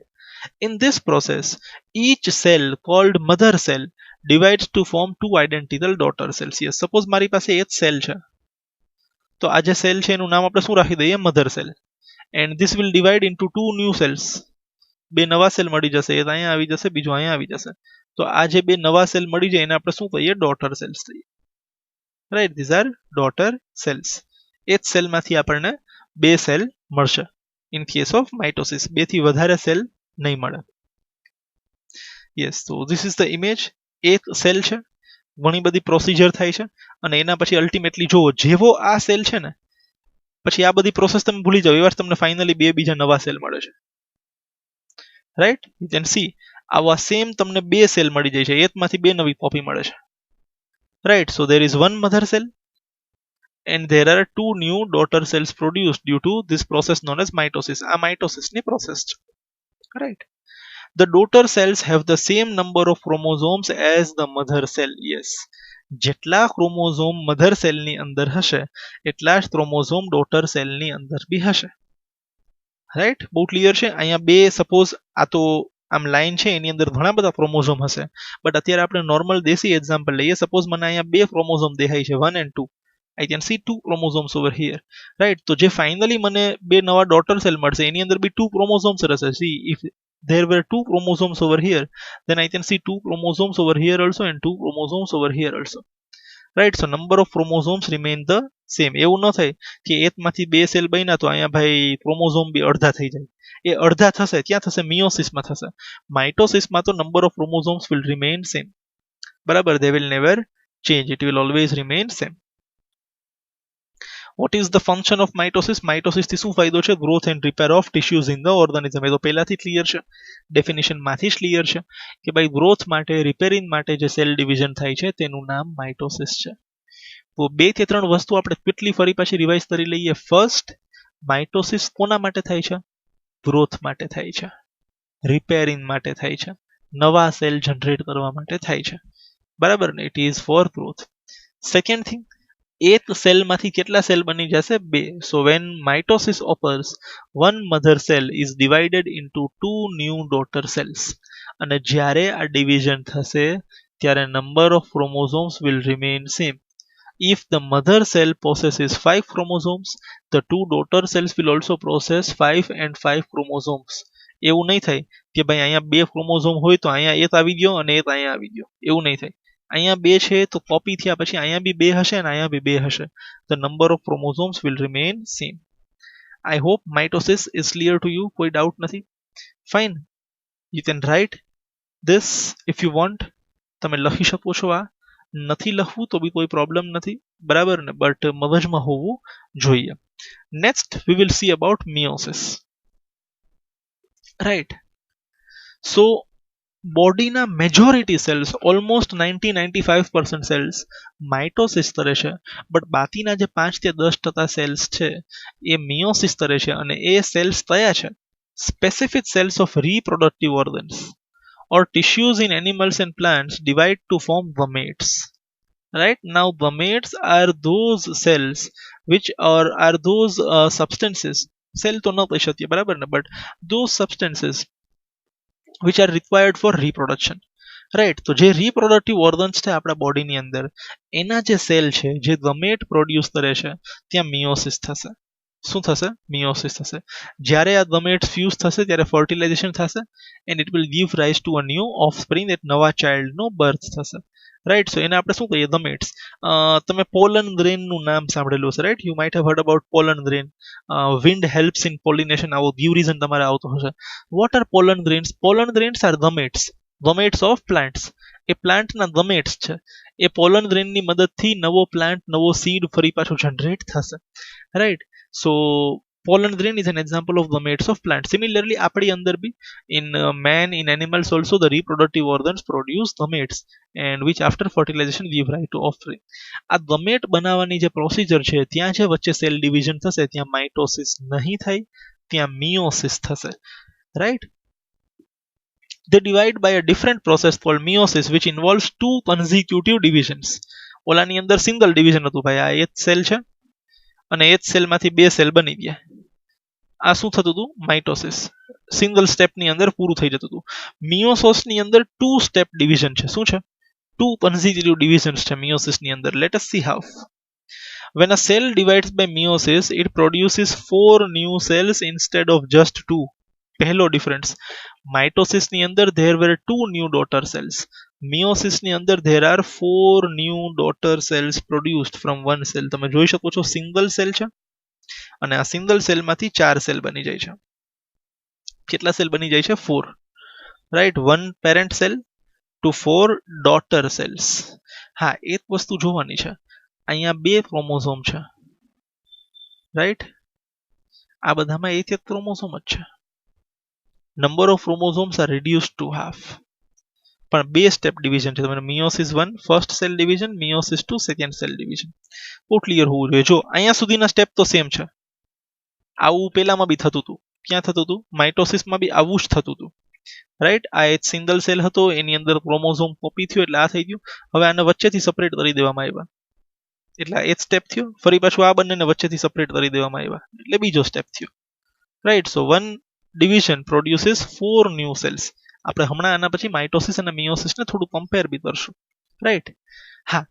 In this process, each cell called mother cell divides to form 2 identical daughter cells. Yes, suppose મારી પાસે એક સેલ છે, તો આ જે સેલ છે એનું નામ આપણે શું રાખી દઈએ? Mother cell. And this will divide into 2 new cells. 2 નવા સેલ મળી જશે, એક અહીંયા આવી જશે, બીજો અહીંયા આવી જશે. તો આ જે 2 નવા સેલ મળી જાય એને આપણે શું કહીએ? ડોટર સેલ્સ કહીએ. Right. These are daughter cells. એક સેલમાંથી આપણને 2 સેલ મળશે. ઇન કેસ ઓફ માઇટોસિસ 2 થી વધારે સેલ નહીં મળે. યસ. તો ધીસ ઇઝ ધ ઇમેજ. એક સેલ છે, ઘણી બધી પ્રોસિજર થાય છે, અને એના પછી અલ્ટિમેટલી જુઓ, જેવો આ સેલ છે ને પછી આ બધી પ્રોસેસ તમે ભૂલી જાઓ, એવા તમને ફાઇનલી 2 બીજા નવા સેલ મળે છે. રાઈટ. યુ કેન સી આવા સેમ તમને 2 સેલ મળી જાય છે, એકમાંથી 2 નવી કોપી મળે છે. Right. So there is one mother cell and there are 2 new daughter cells produced due to this process known as mitosis. આ માઇટોસિસની પ્રોસેસ છે. Right. The daughter cells have the same number of chromosomes as the mother cell. Yes. જેટલા chromosome mother સેલની અંદર હશે એટલા જ chromosome daughter સેલની અંદર બી હશે. રાઈટ. બહુ ક્લિયર છે? અહીંયા 2 સપોઝ આ તો આમ લાઈન છે એની અંદર ઘણા બધા ક્રોમોઝોમ હશે, બટ અત્યારે આપણે નોર્મલ દેશી એક્ઝામ્પલ લઈએ. સપોઝ મને અહીંયા 2 ક્રોમોઝોમ દેખાય છે, 1 and 2. I can see 2 chromosomes over here. Right. તો જે ફાઇનલી મને 2 નવા ડોટર સેલ મળશે એની અંદર બી 2 ક્રોમોઝોમ્સ રહેશે. See, if there were two chromosomes over here, then I can see two chromosomes over here also and two chromosomes over here also. Right, so number of chromosomes remain the same. એવું ન થાય કે એકમાંથી બે cell બન્યા તો અહીંયા ભાઈ chromosome બી અડધા થઈ જાય. એ અડધા થશે ક્યાં થશે? મિયોસિસમાં થશે. માઇટોસિસમાં તો number of chromosomes will remain same. બરાબર, they will never change, it will always remain same. What is the function of mitosis? Mitosis થી શું ફાયદો છે? Growth and repair of tissues in the organism. એ તો પહેલાથી ક્લિયર છે, definition માંથી જ ક્લિયર છે કે ભાઈ ગ્રોથ માટે, રિપેરિંગ માટે જે સેલ ડિવિઝન થાય છે તેનું નામ માઇટોસિસ છે. તો બે થી ત્રણ વસ્તુ આપણે ક્વિકલી ફરી પાછી રિવાઇઝ કરી લઈએ. ફર્સ્ટ, માઇટોસિસ કોના માટે થાય છે? ગ્રોથ માટે થાય છે, રિપેરિંગ માટે થાય છે, નવા સેલ જનરેટ કરવા માટે થાય છે. બરાબર ને? It is for growth. Second thing, એક સેલમાંથી કેટલા સેલ બની જશે? બે. So when mitosis occurs, one mother cell is divided into two new daughter cells. અને જ્યારે આ ડિવિઝન થશે ત્યારે number of chromosomes will remain same. If the mother cell possesses 5 chromosomes, the two daughter cells will also possess 5 and 5 chromosomes. એવું નહીં થાય કે ભાઈ અહીંયા બે ક્રોમોઝોમ હોય તો અહીંયા એક આવી ગયો અને એક અહીંયા આવી ગયો. એવું નહીં થાય. અહીંયા બે છે તો કોપી થયા પછી અહીંયા બી બે હશે અને અહીંયા બી બે હશે. The number of chromosomes will remain same. I hope mitosis is clear to you. કોઈ doubt નથી? Fine. You can write this if you want. તમે લખી શકો છો. આ નથી લખવું તો બી કોઈ પ્રોબ્લેમ નથી, બરાબર ને? બટ મગજમાં હોવું જોઈએ. Next we will see about meiosis. Right, so બોડીના majority cells, almost 90-95% cells mitosis કરે છે, બટ બાકીના જે 5-10% સેલ્સ છે એ મિયોસિસ કરે છે. અને એ સેલ્સ કયા છે? Specific cells of reproductive organs or tissues in animals and plants divide to form gametes. Right, now gametes are those cells which are those substances, cell to ન કહી શકીએ, બરાબર ને? but those substances which are required for reproduction. Right, તો જે reproductive organs છે આપણા બોડીની અંદર, એના જે સેલ છે જે ગમેટ પ્રોડ્યુસ કરે છે ત્યાં મિયોસિસ થશે. શું થશે? મિયોસિસ થશે. જ્યારે આ ગમેટ્સ ફ્યુઝ થશે ત્યારે ફર્ટિલાઇઝેશન થશે and it will give rise to a new offspring, એક નવા ચાઇલ્ડનો બર્થ થશે. રાઈટ, સો એને આપણે શું કહીએ? ગમેટ્સ. તમે પોલન ગ્રેનનું નામ સાંભળેલું છે, right? You might have heard about pollen grain. Wind helps in pollination, આવો ગીવ રીઝન તમારે આવતો હશે. What are pollen grains? Pollen grains are gametes, gametes of plants. એ પ્લાન્ટના ગમેટ્સ છે. એ પોલન ગ્રેનની મદદથી નવો પ્લાન્ટ, નવો સીડ ફરી પાછો જનરેટ થશે. Right, so pollen grain is an example of gametes of plants. Similarly આપણી અંદર બી in man, in animals also, the reproductive organs produce gametes and which after fertilization give rise to offspring. આ ગમેટ બનાવવાની જે procedure છે ત્યાં જે વચ્ચે cell division થશે ત્યાં માઇટોસિસ નહીં થાય, ત્યાં મિયોસિસ થશે. Right, they divide by a different process called meiosis which involves two consecutive divisions. ઓલાની અંદર સિંગલ ડિવિઝન હતું ભાઈ, આ એક સેલ છે અને એક સેલમાંથી બે સેલ બની ગયા. આ શું થતું હતું? માઇટોસિસ. સિંગલ સ્ટેપની અંદર પૂરું થઈ જતું હતું. મિયોસિસની અંદર ટુ સ્ટેપ ડિવિઝન છે. શું છે? ટુ કન્ઝિક્યુટિવ ડિવિઝન્સ છે મિયોસિસની અંદર. Late us C how. When a cell divides by meiosis, it produces 4 new cells instead of just 2. પહેલો ડિફરન્સ. માઇટોસિસની અંદર there were 2 new daughter cells. મિયોસિસની અંદર there are 4 new daughter cells produced from one cell. તમે જોઈ શકો છો single cell છે અને આ સિંગલ સેલમાંથી 4 સેલ બની જાય છે. કેટલા સેલ બની જાય છે? 4. Right, 1 parent cell to 4 daughter cells. હા, એક વસ્તુ જોવાની છે, અહીંયા 2 ક્રોમોઝોમ છે. રાઈટ, આ બધામાં એક ક્રોમોઝોમ જ છે. Number of chromosomes are reduced to half. પણ બે સ્ટેપ ડિવિઝન છે. તમને meiosis 1 first cell division, meiosis 2 second cell division. બહુ ક્લિયર હોવું જોઈએ. જો અહીંયા સુધીના સ્ટેપ તો સેમ છે. આવું પેલામાં બી થતું હતું. ક્યાં થતું હતું? માઇટોસિસમાં બી આવું જ થતું હતું. રાઈટ, આ એક સિંગલ સેલ હતો, એની અંદર ક્રોમોઝોમ કોપી થયો એટલે આ થઈ ગયું. હવે આને વચ્ચેથી સેપરેટ કરી દેવામાં આવ્યા એટલે આ એક સ્ટેપ થયો. ફરી પાછું આ બંનેને વચ્ચેથી સેપરેટ કરી દેવામાં આવ્યા એટલે બીજો સ્ટેપ થયો. રાઈટ, સો 1 division produces 4 new cells. આપણે હમણાં આના પછી માઇટોસિસ અને મિયોસિસને થોડું કમ્પેર બી કરશું. રાઈટ, હા,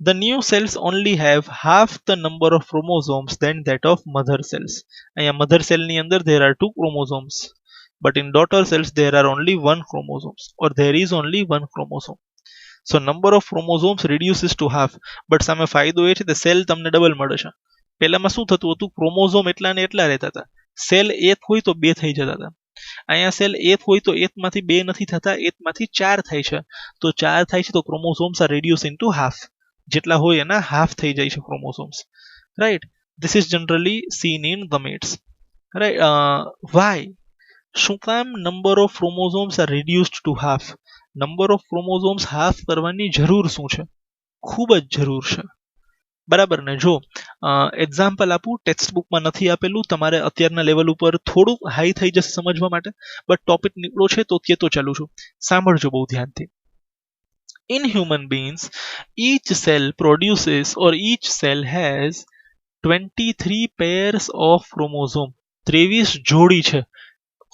the new cells only have half the number of chromosomes than that of mother cells. અહીંયા મધર સેલની અંદર there are 2 chromosomes, but in daughter cells there are only one chromosomes, or there is only one chromosome. So number of chromosomes reduces to half, but સામે ફાયદો એ છે કે cell તમને double મળે છે. પહેલામાં શું થતું હતું, ક્રોમોઝોમ એટલા ને એટલા રહેતા હતા. સેલ એક હોય તો બે થઈ જતા હતા. અહીંયા સેલ એક હોય તો એકમાંથી બે નથી થતા, એકમાંથી ચાર થાય છે. તો ચાર થાય છે તો ક્રોમોસોમ્સ આર reduced into half. જેટલા હોય એના હાફ થઈ જાય છે chromosomes. Right, this is generally seen in gametes. Right? Why? શું કામ number of chromosomes are reduced to half? Number of chromosomes half કરવાની જરૂર શું છે? ખૂબ જ જરૂર છે. બરાબર ને? જો એક્ઝામ્પલ આપું, ટેક્સ્ટ બુકમાં નથી આપેલું, તમારે અત્યારના લેવલ ઉપર થોડું હાઈ થઈ જશે સમજવા માટે, બટ ટોપિક નીકળો છે તો કેતો ચાલુ છું, સાંભળજો બહુ ધ્યાનથી. In human beings, each cell produces or each cell has 23 pairs of chromosome. 23 જોડી છે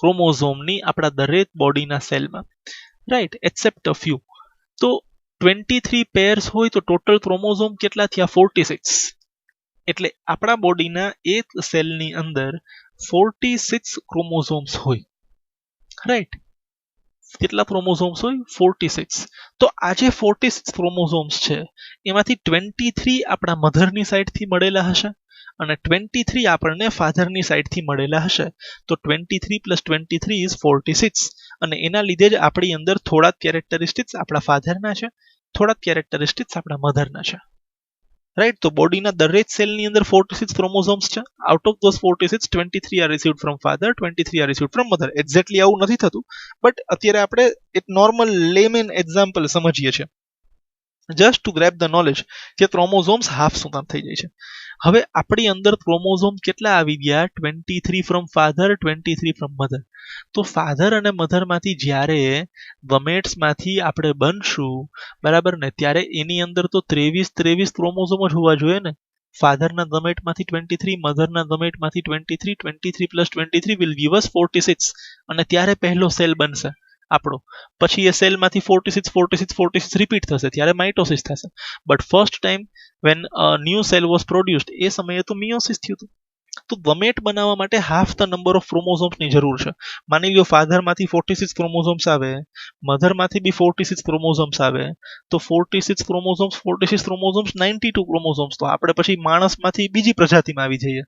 ક્રોમોઝોમની આપણા દરેક બોડીના સેલમાં. Right, accept a few. તો 23 pairs હોય તો ટોટલ ક્રોમોઝોમ કેટલા થયા? 46. એટલે આપણા બોડીના એક સેલની અંદર 46 ક્રોમોઝોમ્સ હોય. રાઈટ, કેટલા ક્રોમોઝોમ્સ હોય? 46. તો આ જે 46 ક્રોમોઝોમ્સ છે એમાંથી 23 આપણા મધરની સાઈડથી મળેલા હશે અને 23 આપણને ફાધરની સાઈડથી મળેલા હશે. તો 23 + 23 ઇઝ 46. અને એના લીધે જ આપણી અંદર થોડા કેરેક્ટરિસ્ટિક્સ આપણા ફાધરના છે, થોડા કેરેક્ટરિસ્ટિક્સ આપણા મધરના છે. રાઈટ, તો બોડીના દરેક સેલની અંદર 46 ક્રોમોઝોમ્સ છે. Out of those 46, 23 are received from father, 23 are received from mother. Exactly આવું નથી થતું, બટ અત્યારે આપણે એક નોર્મલ લેમેન એક્ઝામ્પલ સમજીએ છીએ, just to grab the knowledge કે ક્રોમોઝોમ્સ હાફ શું કામ થઈ જાય છે. હવે આપણી અંદર ક્રોમોઝોમ કેટલા આવી ગયા? 23 ફ્રોમ ફાધર, 23 ફ્રોમ મધર. તો ફાધર અને મધરમાંથી જ્યારે ગમેટ્સમાંથી આપણે બનશું, બરાબર ને, ત્યારે એની અંદર તો 23 ક્રોમોઝોમ જ હોવા જોઈએ ને. ફાધરના ગમેટમાંથી 23, મધરના ગમેટમાંથી 23, 23 + 23 વિલ ગીવ અસ 46. અને ત્યારે પહેલો સેલ બનશે આપણો. પછી એ સેલમાંથી 46 46 46 રિપીટ થશે, ત્યારે માઇટોસિસ થશે. But first time when new cell was produced એ સમયે તો મિયોસિસ થયું હતું. તો ગમેટ બનાવવા માટે હાફ ધ નંબર ઓફ ક્રોમોઝોમ્સની જરૂર છે. માની લો ફાધરમાંથી 46 ક્રોમોઝોમ્સ આવે, મધરમાંથી બી 46 ક્રોમોઝોમ્સ આવે, તો 46 ક્રોમોઝોમ્સ 46 ક્રોમોઝોમ્સ 92 ક્રોમોઝોમ્સ. તો આપણે પછી માણસમાંથી બીજી પ્રજાતિમાં આવી જઈએ.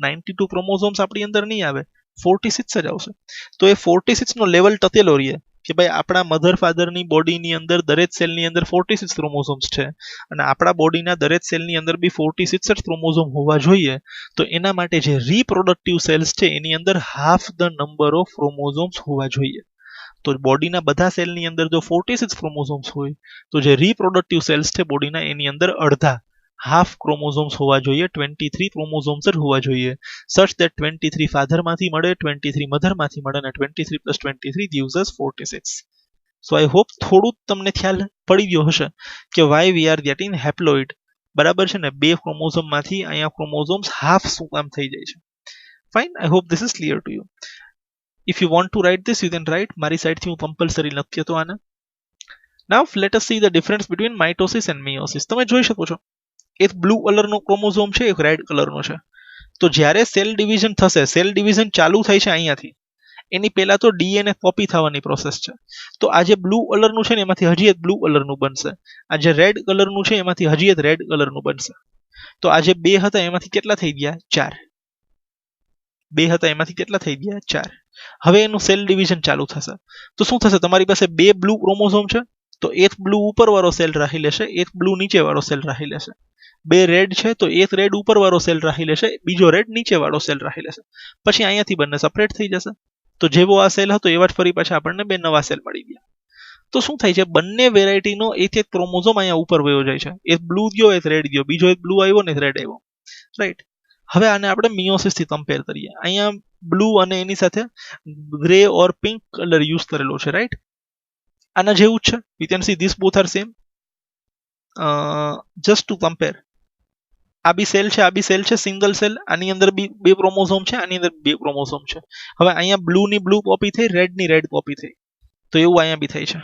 92 ક્રોમોઝોમ્સ આપણી અંદર નહીં આવે, 46 જ આવશે. તો એ 46 નો લેવલ ટકેલો રહે કે ભાઈ આપણા મધર ફાધરની બોડીની અંદર દરેક સેલની અંદર 46 ક્રોમોઝોમ્સ છે અને આપણા બોડીના દરેક સેલની અંદર બી 46 જ ક્રોમોઝોમ હોવા જોઈએ. તો એના માટે જે રીપ્રોડક્ટિવ સેલ્સ છે એની અંદર half the number of chromosomes હોવા જોઈએ. તો બોડીના બધા સેલની અંદર જો 46 ક્રોમોઝોમ્સ હોય તો જે રીપ્રોડક્ટિવ સેલ્સ છે બોડીના એની અંદર અડધા હાફ ક્રોમોઝોમ્સ હોવા જોઈએ, 23 ક્રોમોઝોમ્સ જ હોવા જોઈએ. સચ ધેટ 23 ફાધરમાંથી મળે, 23 મધરમાંથી મળે અને 23 + 23 gives us 46. So I hope થોડું તમને ખ્યાલ પડી ગયો હશે કે why we are getting haploid. બરાબર છે ને? બે ક્રોમોઝોમમાંથી અહીંયા ક્રોમોઝોમ્સ હાફ શું કામ થઈ જાય છે. Fine, I hope this is clear to you. If you want to write this you can write. મારી સાઈડથી હું કમ્પલસરી લખી હતો આને. Now let us see the difference between mitosis and meiosis. તમે જોઈ શકો છો એક બ્લુ કલરનો ક્રોમોઝોમ છે, એક રેડ કલરનો છે. તો જ્યારે સેલ ડિવિઝન થશે, સેલ ડિવિઝન ચાલુ થાય છે અહીંયાથી, એની પહેલા તો ડીએનએ કોપી થવાની પ્રોસેસ છે. તો આ જે બ્લુ કલરનું છે ને એમાંથી હજી એક બ્લુ કલરનું બનશે, આ જે રેડ કલરનું છે એમાંથી હજી એક રેડ કલરનું બનશે. તો આ જે બે હતા એમાંથી કેટલા થઈ ગયા? 4. બે હતા એમાંથી કેટલા થઈ ગયા? 4. હવે એનું સેલ ડિવિઝન ચાલુ થશે. તો શું થશે? તમારી પાસે બે બ્લુ ક્રોમોઝોમ છે, તો એક બ્લુ ઉપરવાળો સેલ રાખી લેશે, એક બ્લુ નીચેવાળો સેલ રાખી લેશે. બે રેડ છે તો એક રેડ ઉપરવાળો સેલ રાખી લેશે, બીજો રેડ નીચેવાળો સેલ રાખી લેશે. પછી અહીંયાથી બંને સેપરેટ થઈ જશે. તો જેવો આ સેલ હતો એવા જ ફરી પાછા આપણને બે નવા સેલ મળી ગયા. તો શું થાય છે? બંને વેરાયટીનો એક એક ક્રોમોઝોમ અહીંયા ઉપર વયો જાય છે. એક બ્લુ ગયો, એક રેડ ગયો, બીજો એક બ્લુ આવ્યો ને એક રેડ આવ્યો. રાઈટ, હવે આને આપણે મિયોસિસ થી કમ્પેર કરીએ. અહીંયા બ્લુ અને એની સાથે grey or pink colour use કરેલો છે. રાઈટ, આના જેવું જ છે. You can see this both are same. Just to compare, આ બી સેલ છે, આ બી સેલ છે, સિંગલ સેલ. આની અંદર બી બે ક્રોમોઝોમ છે, આની અંદર બે ક્રોમોઝોમ છે. હવે અહીંયા બ્લુ ની બ્લુ કોપી થઈ, રેડ ની રેડ કોપી થઈ. તો એવું અહીંયા બી થાય છે.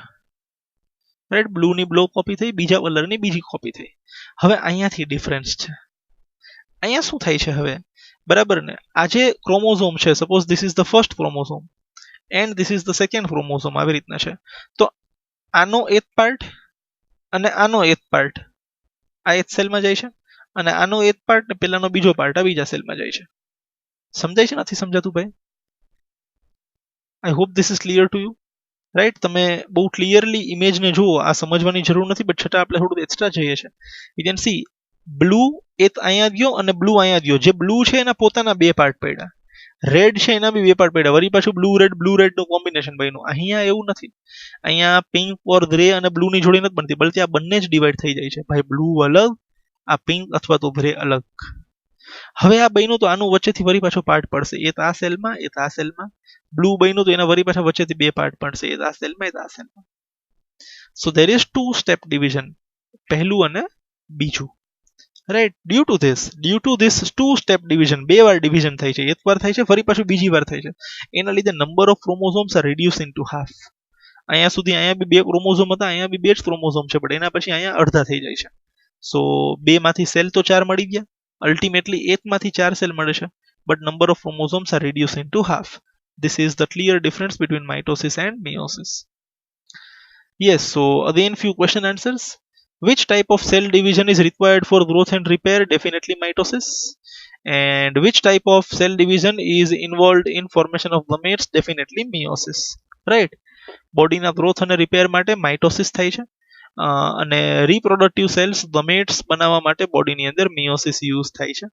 રાઈટ, બ્લુ ની બ્લુ કોપી થઈ, બીજા કલરની બીજી કોપી થઈ. હવે અહીંયાથી ડિફરન્સ છે. અહીંયા શું થાય છે હવે? બરાબર ને? આ જે ક્રોમોઝોમ છે, suppose this is the first chromosome, and this is the second chromosome આવી રીતના છે. તો આનો એક પાર્ટ અને આનો એક પાર્ટ આ એક સેલમાં જાય છે અને આનો એક પાર્ટ ને પેલાનો બીજો પાર્ટ આ બીજા સેલમાં જાય છે. સમજાય છે નથી સમજાતું ભાઈ? આઈ hope this is clear to you. Right, તમે બહુ ક્લિયરલી ઇમેજને જુઓ, આ સમજવાની જરૂર નથી, બટ છતાં આપણે થોડું એક્સ્ટ્રા જોઈએ છે. યુ કેન સી બ્લુ એક અહીંયા ગયો અને બ્લુ અહીંયા ગયો. જે બ્લુ છે એના પોતાના બે પાર્ટ પડ્યા, રેડ છે એના બી બે પાર્ટ પડ્યા, વળી પાછું બ્લુ રેડ નું કોમ્બિનેશન બન્યું. અહીંયા એવું નથી, અહીંયા પિંક ઓર ગ્રે અને બ્લુ ની જોડી નથી બનતી, બલકે આ બંને જ ડિવાઈડ થઈ જાય છે. ભાઈ બ્લુ અલગ, આ પિંક અથવા તો ગ્રે અલગ. હવે આ બન્યું તો આનું વચ્ચેથી વળી પાછો પાર્ટ પડશે, એક આ સેલમાં એક આ સેલમાં. બ્લુ બન્યું તો એના વળી પાછા વચ્ચેથી બે પાર્ટ પડશે, એક આ સેલમાં એક આ સેલમાં. So there is two step division, પહેલું અને બીજું. Right, due to this two step division, બે વાર ડિવિઝન થાય છે, એક વાર થાય છે ફરી પાછું બીજી વાર થાય છે. એના લીધે number of chromosomes are reduce into half. અહીંયા સુધી અહીંયા બી બે ક્રોમોઝોમ હતા, અહીંયા બી બે જ ક્રોમોઝોમ છે, પણ એના પછી અહીંયા અડધા થઈ જાય છે. સો બે માંથી સેલ તો ચાર મળી ગયા, અલ્ટિમેટલી એકમાંથી ચાર સેલ મળે છે, but number of chromosomes are reduce into half. This is the clear difference between mitosis and meiosis. Yes, so again few question answers. Which type of cell division is required for growth and repair? Definitely mitosis. And which type of cell division is involved in formation of gametes? Definitely meiosis. Right? Body na growth and repair માટે mitosis થાય છે, અને reproductive cells gametes બનાવવા માટે body ની અંદર meiosis use થાય છે.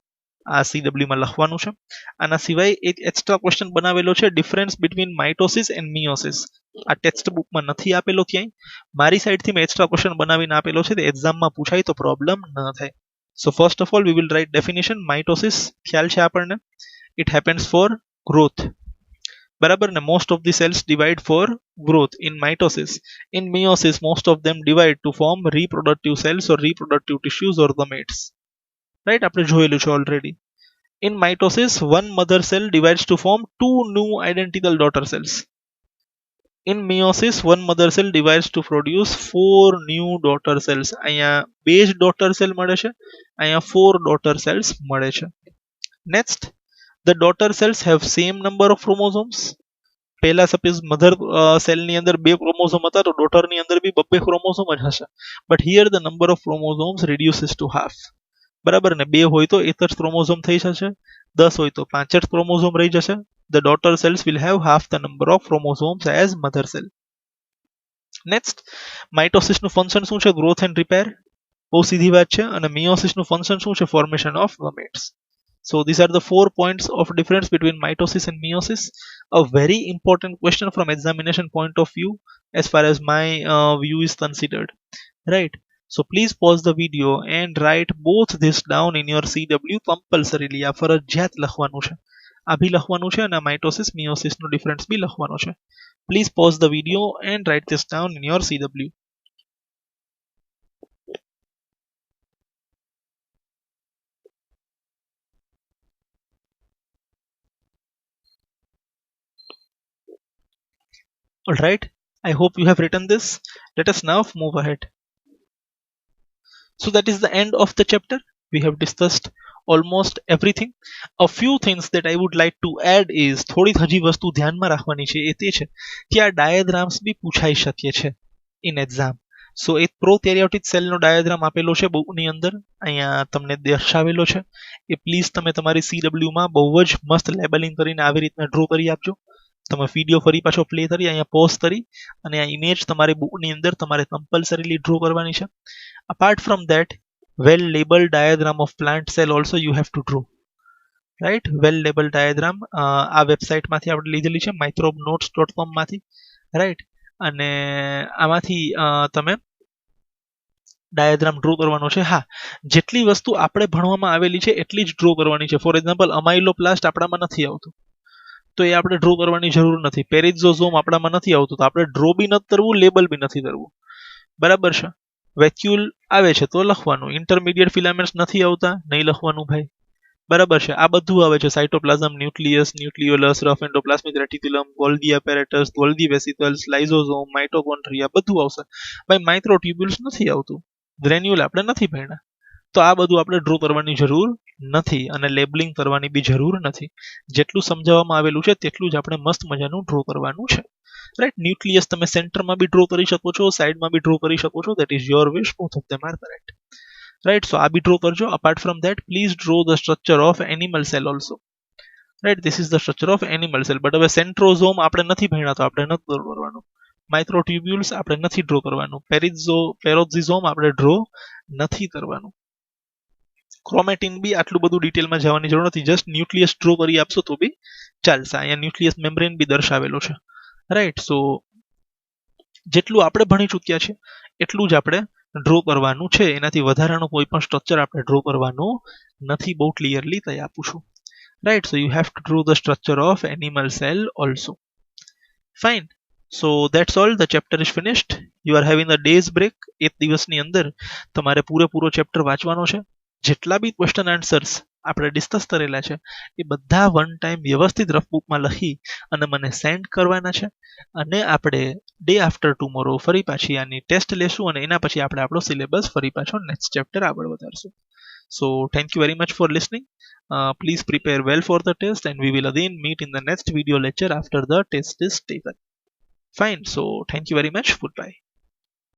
આ CW માં લખવાનું છે. આના સિવાય એક એક્સ્ટ્રા ક્વેશ્ચન બનાવેલો છે, difference between mitosis and miosis. આ ટેક્સ્ટ બુકમાં નથી આપેલો ક્યાંય, મારી સાઈડથી મેં એક્સ્ટ્રા ક્વેશ્ચન બનાવીને આપેલો છે, એક્ઝામમાં પૂછાય તો પ્રોબ્લેમ ન થાય. So first of all we will write definition. Mitosis ખ્યાલ છે આપણને, ઇટ હેપન્સ ફોર ગ્રોથ, બરાબર ને? Most of the cells divide for growth in mitosis. In meiosis most of them divide to form reproductive cells or reproductive tissues or gametes. Right, આપણે જોયેલું છે already. In mitosis, one mother cell divides to form two new identical daughter cells. In meiosis, one mother cell divides to produce four new daughter cells. અહીંયા બે જ daughter cell મળે છે, અહીંયા four daughter cells મળે છે. Next, the daughter cells have same number of chromosomes. પહેલા suppose mother સેલની અંદર બે ક્રોમોઝોમ હતા, તો ડોટરની અંદર બી બબ્બે ક્રોમોઝોમ જ હશે, but here the number of chromosomes reduces to half. બરાબર ને? બે હોય તો એક જ ક્રોમોઝોમ થઈ જશે, 10 હોય તો 5 જ ક્રોમોઝોમ રહી જશે. The daughter cells will have half the number of chromosomes as mother cell. Next, mitosis નું ફંક્શન શું છે? ગ્રોથ એન્ડ રિપેર, બહુ સીધી વાત છે. અને મિયોસિસ નું ફંક્શન શું છે? Formation of gametes. So these are the 4 points of difference between mitosis and meiosis. A very important question from examination point of view, as far as my view is considered. Right? So please pause the video and write both this down in your CW compulsorily. આ ફરજિયાત લખવાનું છે, આ બી લખવાનું છે અને mitosis miosis નો difference બી લખવાનો છે. Please pause the video and write this down in your CW. Alright, I hope you have written this. Let us now move ahead. So that is the end of the chapter. We have discussed almost everything. A few things that I would like to add is, થોડી હજી વસ્તુ ધ્યાનમાં રાખવાની છે, એ તે છે કે આ ડાયાગ્રામ્સ બી પૂછાઈ શકે છે ઇન એક્ઝામ. સો એક પ્રોકેરિયોટિક સેલનો ડાયાગ્રામ આપેલો છે બુકની અંદર, અહીંયા તમને દર્શાવેલો છે. એ પ્લીઝ તમે તમારી CW માં બહુ જ મસ્ત લેબલિંગ કરીને આવી રીતના ડ્રો કરી આપજો. તમે વિડીયો ફરી પાછો પ્લે કરી અહીંયા પોઝ કરી અને આ ઇમેજ તમારી બુકની અંદર તમારે કમ્પલસરીલી ડ્રો કરવાની છે. Apart from that, well labeled diagram of plant cell also you have to draw. Right? Well labeled diagram આ વેબસાઇટ માંથી આપણે લીધેલી છે, microbenotes.com માંથી. રાઈટ, અને આમાંથી તમે ડાયાગ્રામ ડ્રો કરવાનો છે. હા, જેટલી વસ્તુ આપણે ભણવામાં આવેલી છે એટલી જ ડ્રો કરવાની છે. ફોર એક્ઝામ્પલ, અમાઇલોપ્લાસ્ટ આપણામાં નથી આવતું, તો એ આપણે ડ્રો કરવાની જરૂર નથી. પેરિઝોઝોમ આપણામાં નથી આવતું, તો આપણે ડ્રો બી નથી કરવું, લેબલ બી નથી કરવું. બરાબર છે? વેક્યુલ આવે છે તો લખવાનું, ઇન્ટરમીડિયેટ ફિલામેન્ટ્સ નથી આવતા, નહીં લખવાનું ભાઈ. બરાબર છે? આ બધું આવે છે, cytoplasm, nucleus, nucleolus, rough endoplasmic reticulum, Golgi apparatus, Golgi vesicles, lysosome, mitochondria બધું આવશે. ભાઈ માઇક્રોટ્યુબ્યુલ્સ નથી આવતું, ગ્રેન્યુલ આપણે નથી ભણ્યા, તો આ બધું આપણે ડ્રો કરવાની જરૂર નથી અને લેબલિંગ કરવાની બી જરૂર નથી. જેટલું સમજાવવામાં આવેલું છે તેટલું જ આપણે મસ્ત મજાનું ડ્રો કરવાનું છે. રાઈટ, ન્યુક્લિયસ તમે સેન્ટરમાં બી ડ્રો કરી શકો છો, સાઈડમાં બી ડ્રો કરી શકો છો. That is your wish, both of them are correct. Right, so આ બી ડ્રો કરજો. Apart from that please draw the structure of animal cell also. Right, this is the structure of animal cell. But હવે centrosome આપણે નથી ભણ્યા તો આપણે નથી ડ્રો કરવાનું. માઇક્રોટ્યુબ્યુલ્સ આપણે નથી ડ્રો કરવાનું. પેરોક્સિઝોમ આપણે ડ્રો નથી કરવાનું. ક્રોમેટિન બી આટલું બધું ડિટેલમાં જવાની જરૂર નથી. જસ્ટ ન્યુક્લિયસ ડ્રો કરી આપશો તો બી ચાલશે. અહીંયા ન્યુક્લિયસ મેમ્બ્રેન બી દર્શાવેલો છે. રાઈટ, સો જેટલું આપણે ભણી ચૂક્યા છે એટલું જ આપણે ડ્રો કરવાનું છે. એનાથી વધારાનું કોઈ પણ સ્ટ્રક્ચર આપણે ડ્રો કરવાનું નથી. બહુ ક્લિયરલી તય આપું છું. Right, so you have to draw the structure of animal cell also. Fine, so that's all. The chapter is finished. You are having a day's break. એક દિવસની અંદર તમારે પૂરેપૂરો ચેપ્ટર વાંચવાનો છે. જેટલા બી ક્વેશ્ચન આન્સર્સ આપણે ડિસ્કસ કરેલા છે એ બધા વન ટાઈમ વ્યવસ્થિત રફબુકમાં લખી અને મને સેન્ડ કરવાના છે. અને આપણે ડે આફ્ટર ટુમોરો ફરી પાછી આની ટેસ્ટ લેશું અને એના પછી આપણે આપણો સિલેબસ ફરી પાછો નેક્સ્ટ ચેપ્ટર આગળ વધારશું. So thank you very much for listening. Please prepare well for the test and we will again meet in the next video lecture after the test is taken. Fine. So thank you very much. Goodbye.